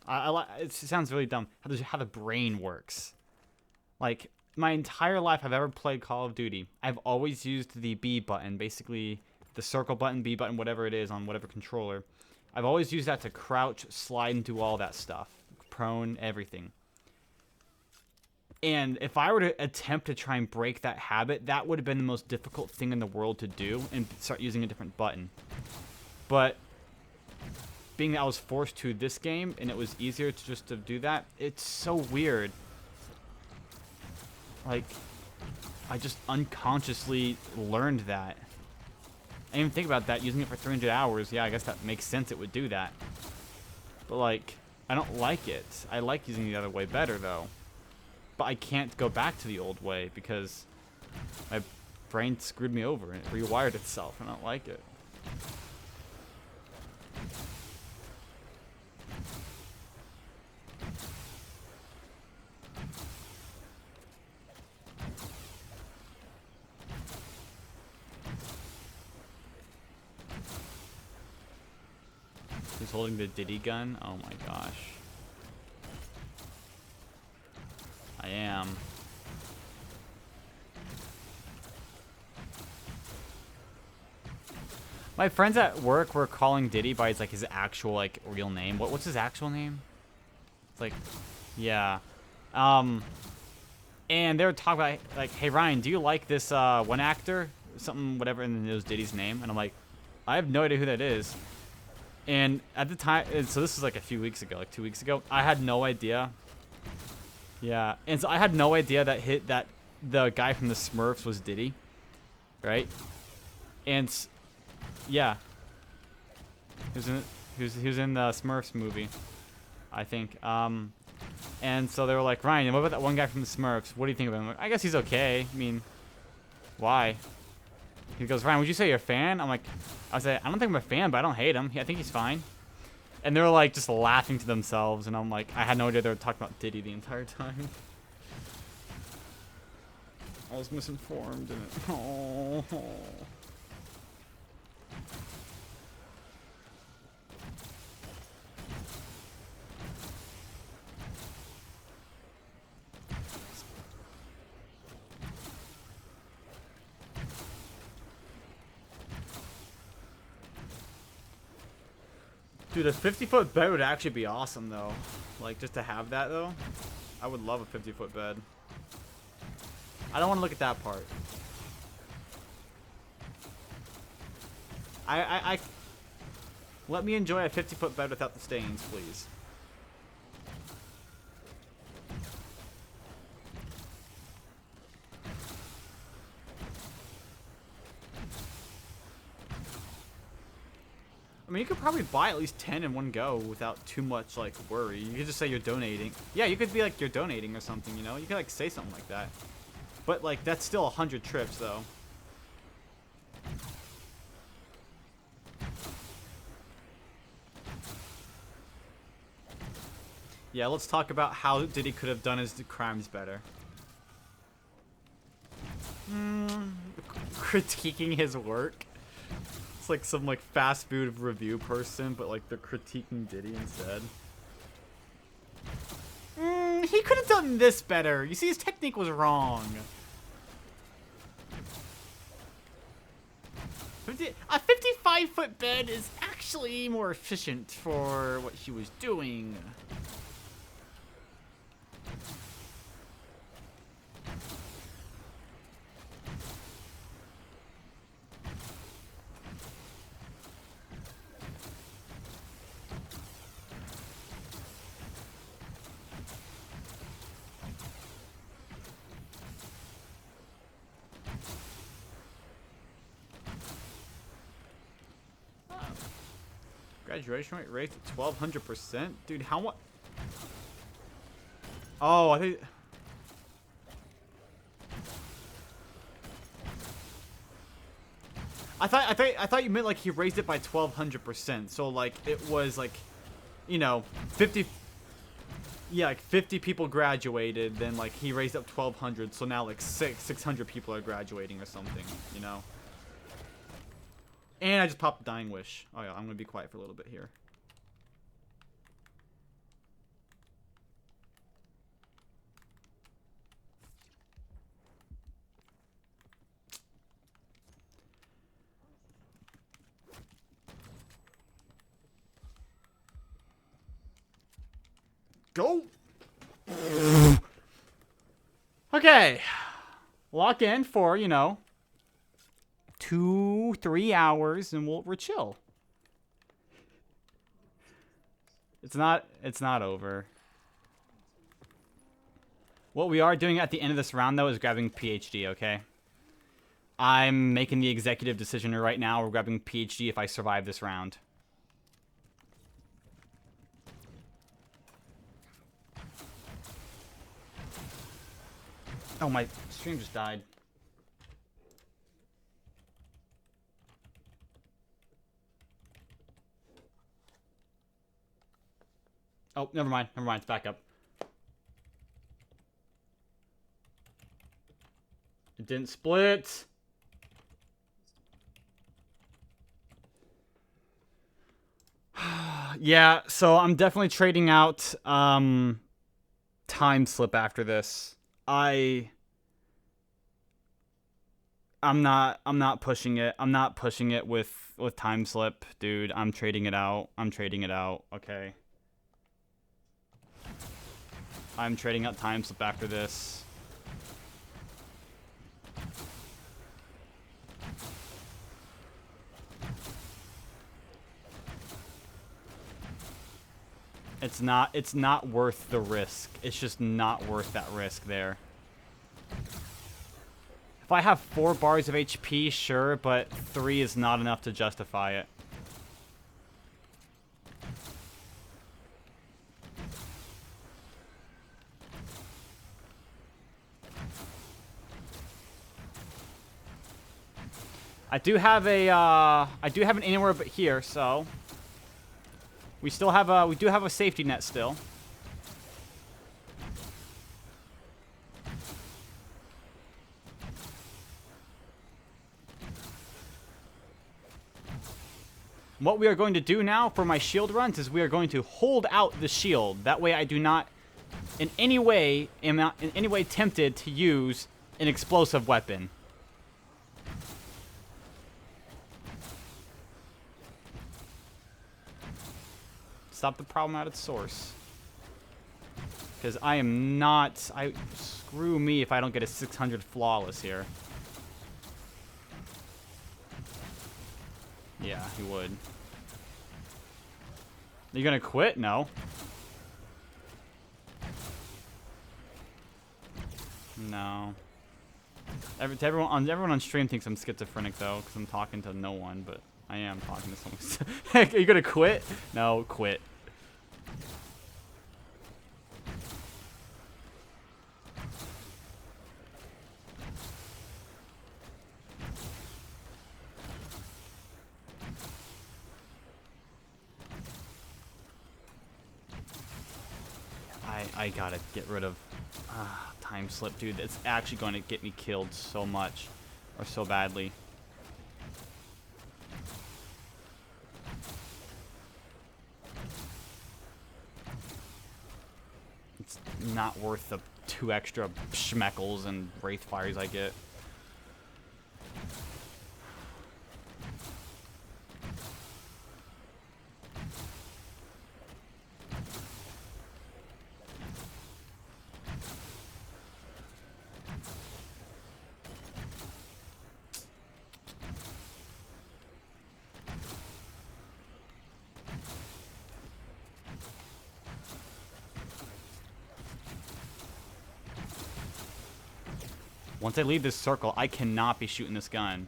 Speaker 1: It sounds really dumb how the brain works. Like, my entire life I've ever played Call of Duty, I've always used the B button, basically the circle button, B button, whatever it is on whatever controller. I've always used that to crouch, slide, and do all that stuff. Prone, everything. And if I were to attempt to try and break that habit, that would have been the most difficult thing in the world to do and start using a different button. But being that I was forced to this game and it was easier to just to do that, it's so weird. Like, I just unconsciously learned that. I didn't even think about that, using it for 300 hours. Yeah, I guess that makes sense, it would do that. But like, I don't like it. I like using the other way better though. But I can't go back to the old way because my brain screwed me over and it rewired itself and I don't like it. He's holding the Diddy gun? Oh my gosh. I am. My friends at work were calling Diddy by his actual real name. What's his actual name? It's like, yeah. And they were talking about hey Ryan, do you like this one actor? Something whatever, and it was Diddy's name, and I'm like, I have no idea who that is. And at the time, so this was like a few weeks ago, like 2 weeks ago, I had no idea. Yeah, and so I had no idea that the guy from the Smurfs was Diddy, right? And yeah, he was in the Smurfs movie, I think. And so they were like, Ryan, what about that one guy from the Smurfs? What do you think of him? I'm like, I guess he's okay. I mean, why? He goes, Ryan, would you say you're a fan? I'm like, I say, I don't think I'm a fan, but I don't hate him. I think he's fine. And they were like just laughing to themselves, and I'm like, I had no idea they were talking about Diddy the entire time. I was misinformed, and oh. Dude, a 50-foot bed would actually be awesome, though. Like, just to have that, though. I would love a 50-foot bed. I don't want to look at that part. Let me enjoy a 50-foot bed without the stains, please. I mean, you could probably buy at least 10 in one go without too much, like, worry. You could just say you're donating. Yeah, you could be like, you're donating or something, you know? You could, like, say something like that. But, like, that's still 100 trips, though. Yeah, let's talk about how Diddy could have done his crimes better. Critiquing his work. It's like some like fast food review person, but like they're critiquing Diddy instead. He could have done this better. You see, his technique was wrong. A 55-foot bed is actually more efficient for what she was doing. Graduation rate raised to 1200%? Dude, how much? Oh, I think... I thought you meant like he raised it by 1200%. So like it was like, you know, 50. Yeah, like 50 people graduated. Then like he raised up 1200. So now like 600 people are graduating or something. You know. And I just popped a dying wish. Oh yeah, I'm gonna be quiet for a little bit here. Go. Okay. Lock in for, you know, 2-3 hours and we're chill. It's not over. What we are doing at the end of this round though is grabbing PhD, okay? I'm making the executive decision right now. We're grabbing PhD if I survive this round. Oh, my stream just died. Oh, never mind. Never mind. It's back up. It didn't split. Yeah, so I'm definitely trading out time slip after this. I'm not pushing it. I'm not pushing it with time slip, dude. I'm trading it out. I'm trading it out. Okay. I'm trading out time slip after this. It's not worth the risk. It's just not worth that risk there. If I have 4 bars of HP, sure, but 3 is not enough to justify it. I do have an anywhere but here, so we do have a safety net still. What we are going to do now for my shield runs is we are going to hold out the shield. That way I do not in any way tempted to use an explosive weapon. Stop the problem at its source. Because I am not... screw me if I don't get a 600 flawless here. Yeah, he would. You gonna quit? No. No. Everyone on stream thinks I'm schizophrenic though, because I'm talking to no one, but I am talking to someone. Are you gonna quit? No, quit. I gotta get rid of time slip, dude. It's actually going to get me killed so much, or so badly. It's not worth the 2 extra schmeckles and wraith fires I get. Once I leave this circle, I cannot be shooting this gun.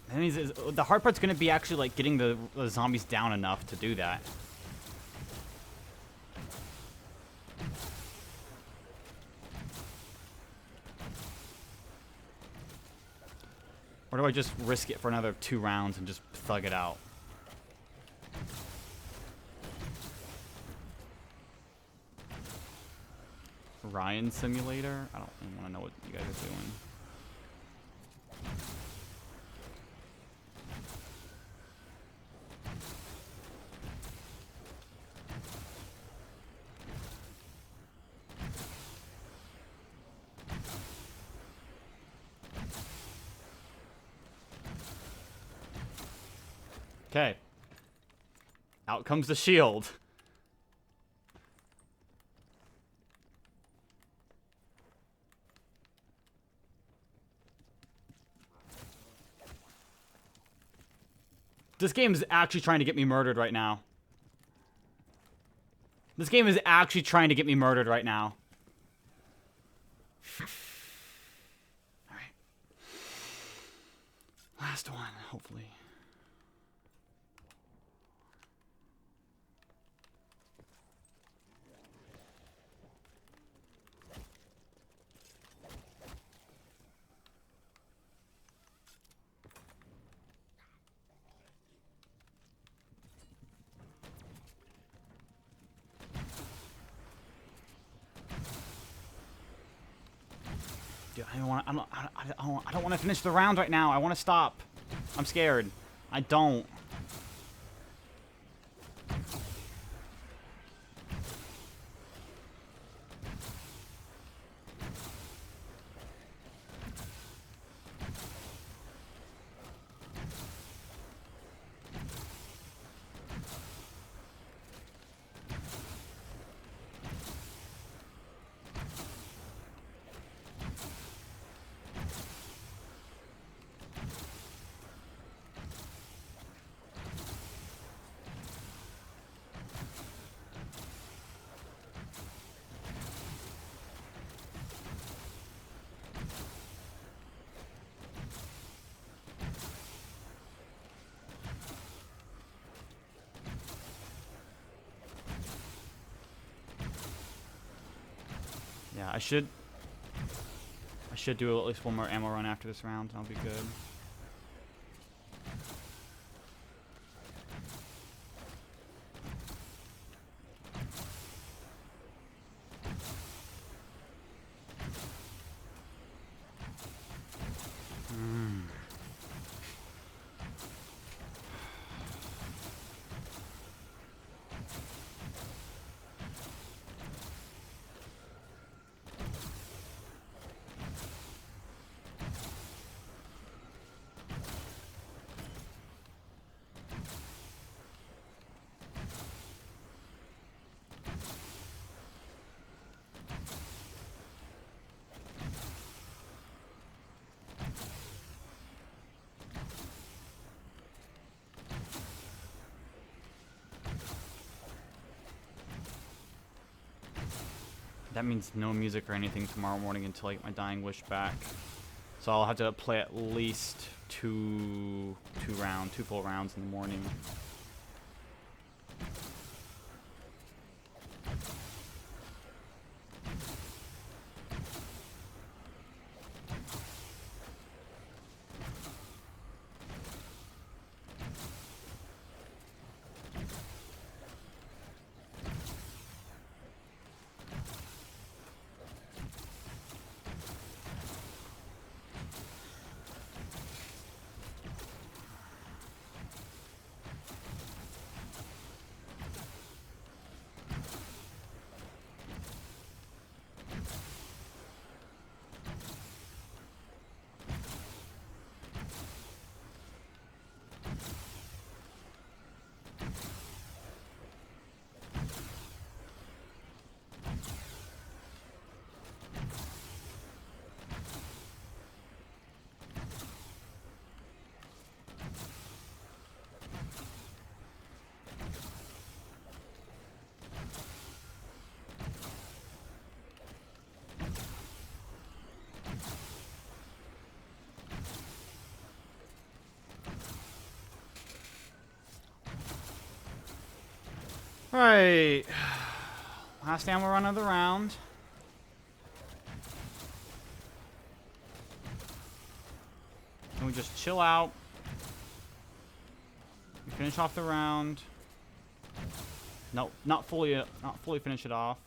Speaker 1: That means the hard part's gonna be actually like getting the zombies down enough to do that. Or do I just risk it for another 2 rounds and just thug it out? Ryan Simulator? I don't even want to know what you guys are doing. Okay. Out comes the shield. This game is actually trying to get me murdered right now. This game is actually trying to get me murdered right now. Alright. Last one, hopefully. Dude, I don't want to finish the round right now. I want to stop. I'm scared. I don't. Yeah, I should do at least one more ammo run after this round. That'll be good. That means no music or anything tomorrow morning until I get my Dying Wish back. So I'll have to play at least two full rounds in the morning. Alright. Last ammo run of the round. And we just chill out. We finish off the round. Nope, not fully finish it off.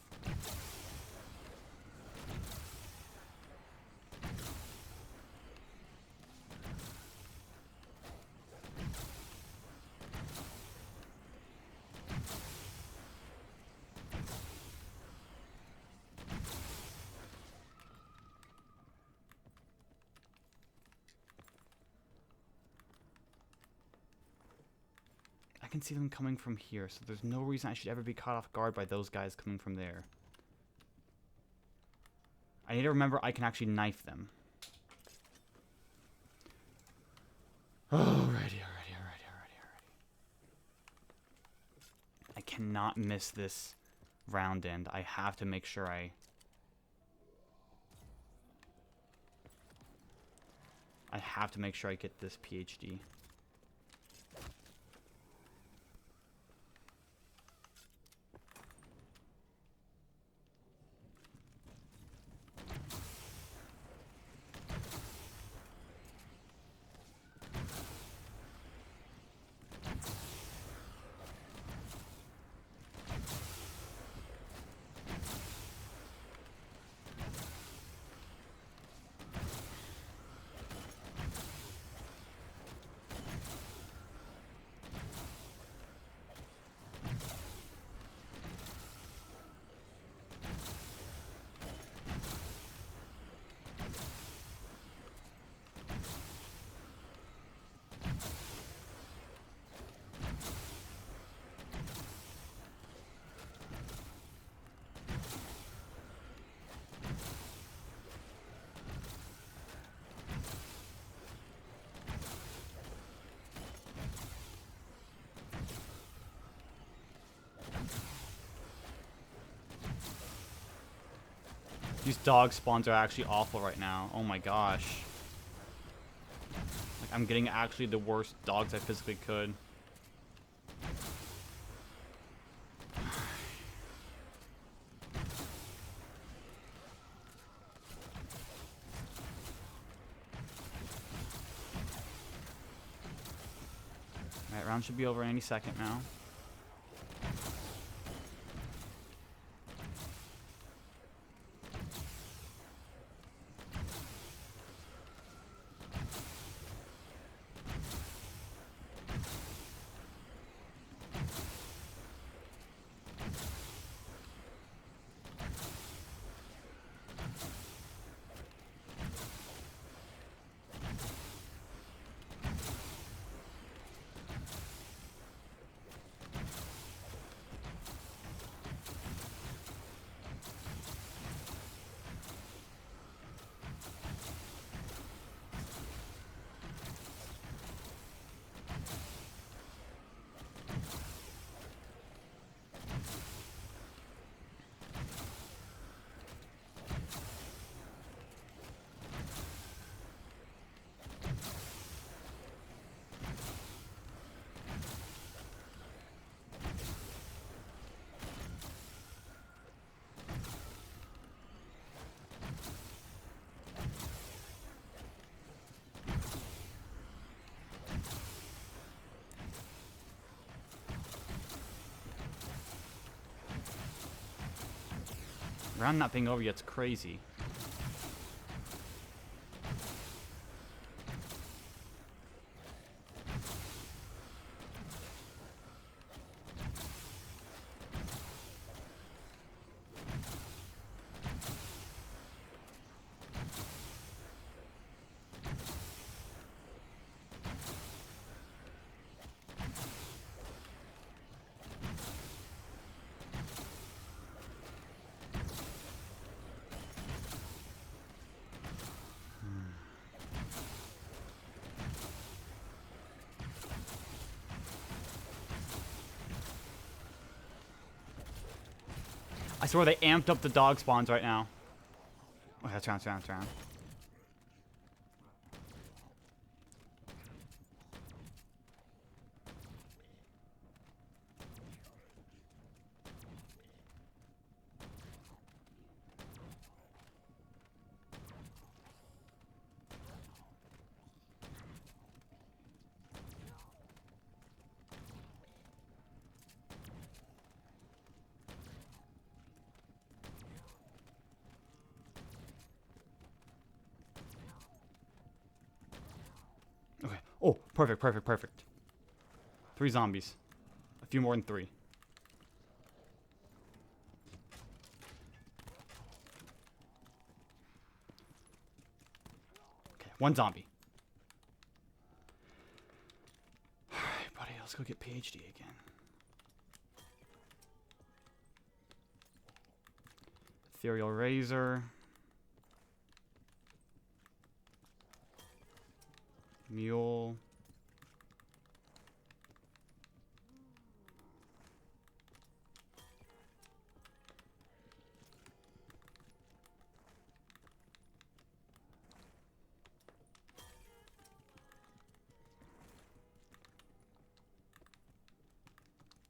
Speaker 1: I can see them coming from here, so there's no reason I should ever be caught off guard by those guys coming from there. I need to remember I can actually knife them. Alrighty. I cannot miss this round end. I have to make sure I have to make sure I get this PhD. These dog spawns are actually awful right now. Oh my gosh. Like, I'm getting actually the worst dogs I physically could. Alright, round should be over any second now. Round not being over yet's crazy. I swear they amped up the dog spawns right now. Okay, that's round, that's round. Okay. Oh, perfect, perfect, perfect. 3 zombies. A few more than 3. Okay, 1 zombie. Alright, buddy, let's go get PhD again. Ethereal Razor. Mule.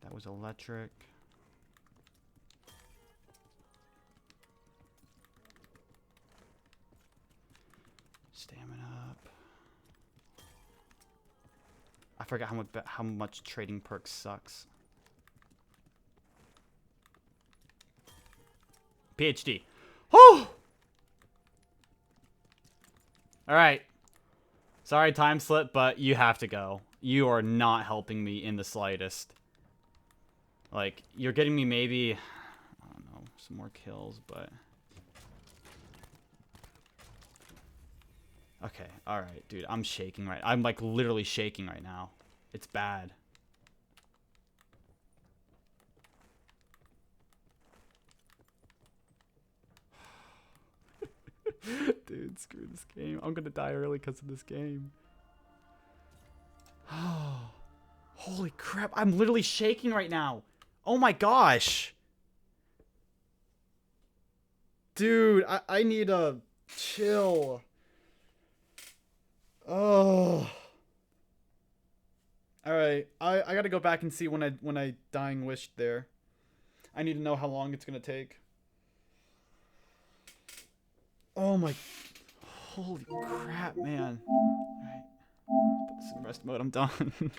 Speaker 1: That was electric. Stamina up. I forgot how much trading perks sucks. PhD. Oh! Alright. Sorry, time slip, but you have to go. You are not helping me in the slightest. Like, you're getting me maybe, I don't know, some more kills, but... Okay, alright, dude. I'm shaking right... I'm, like, literally shaking right now. It's bad. Dude, screw this game. I'm gonna die early because of this game. Holy crap. I'm literally shaking right now. Oh my gosh. Dude, I need a chill. Oh. Alright. I gotta go back and see when I dying wished there. I need to know how long it's gonna take. Oh my... Holy crap, man. Alright. Put this in rest mode. I'm done.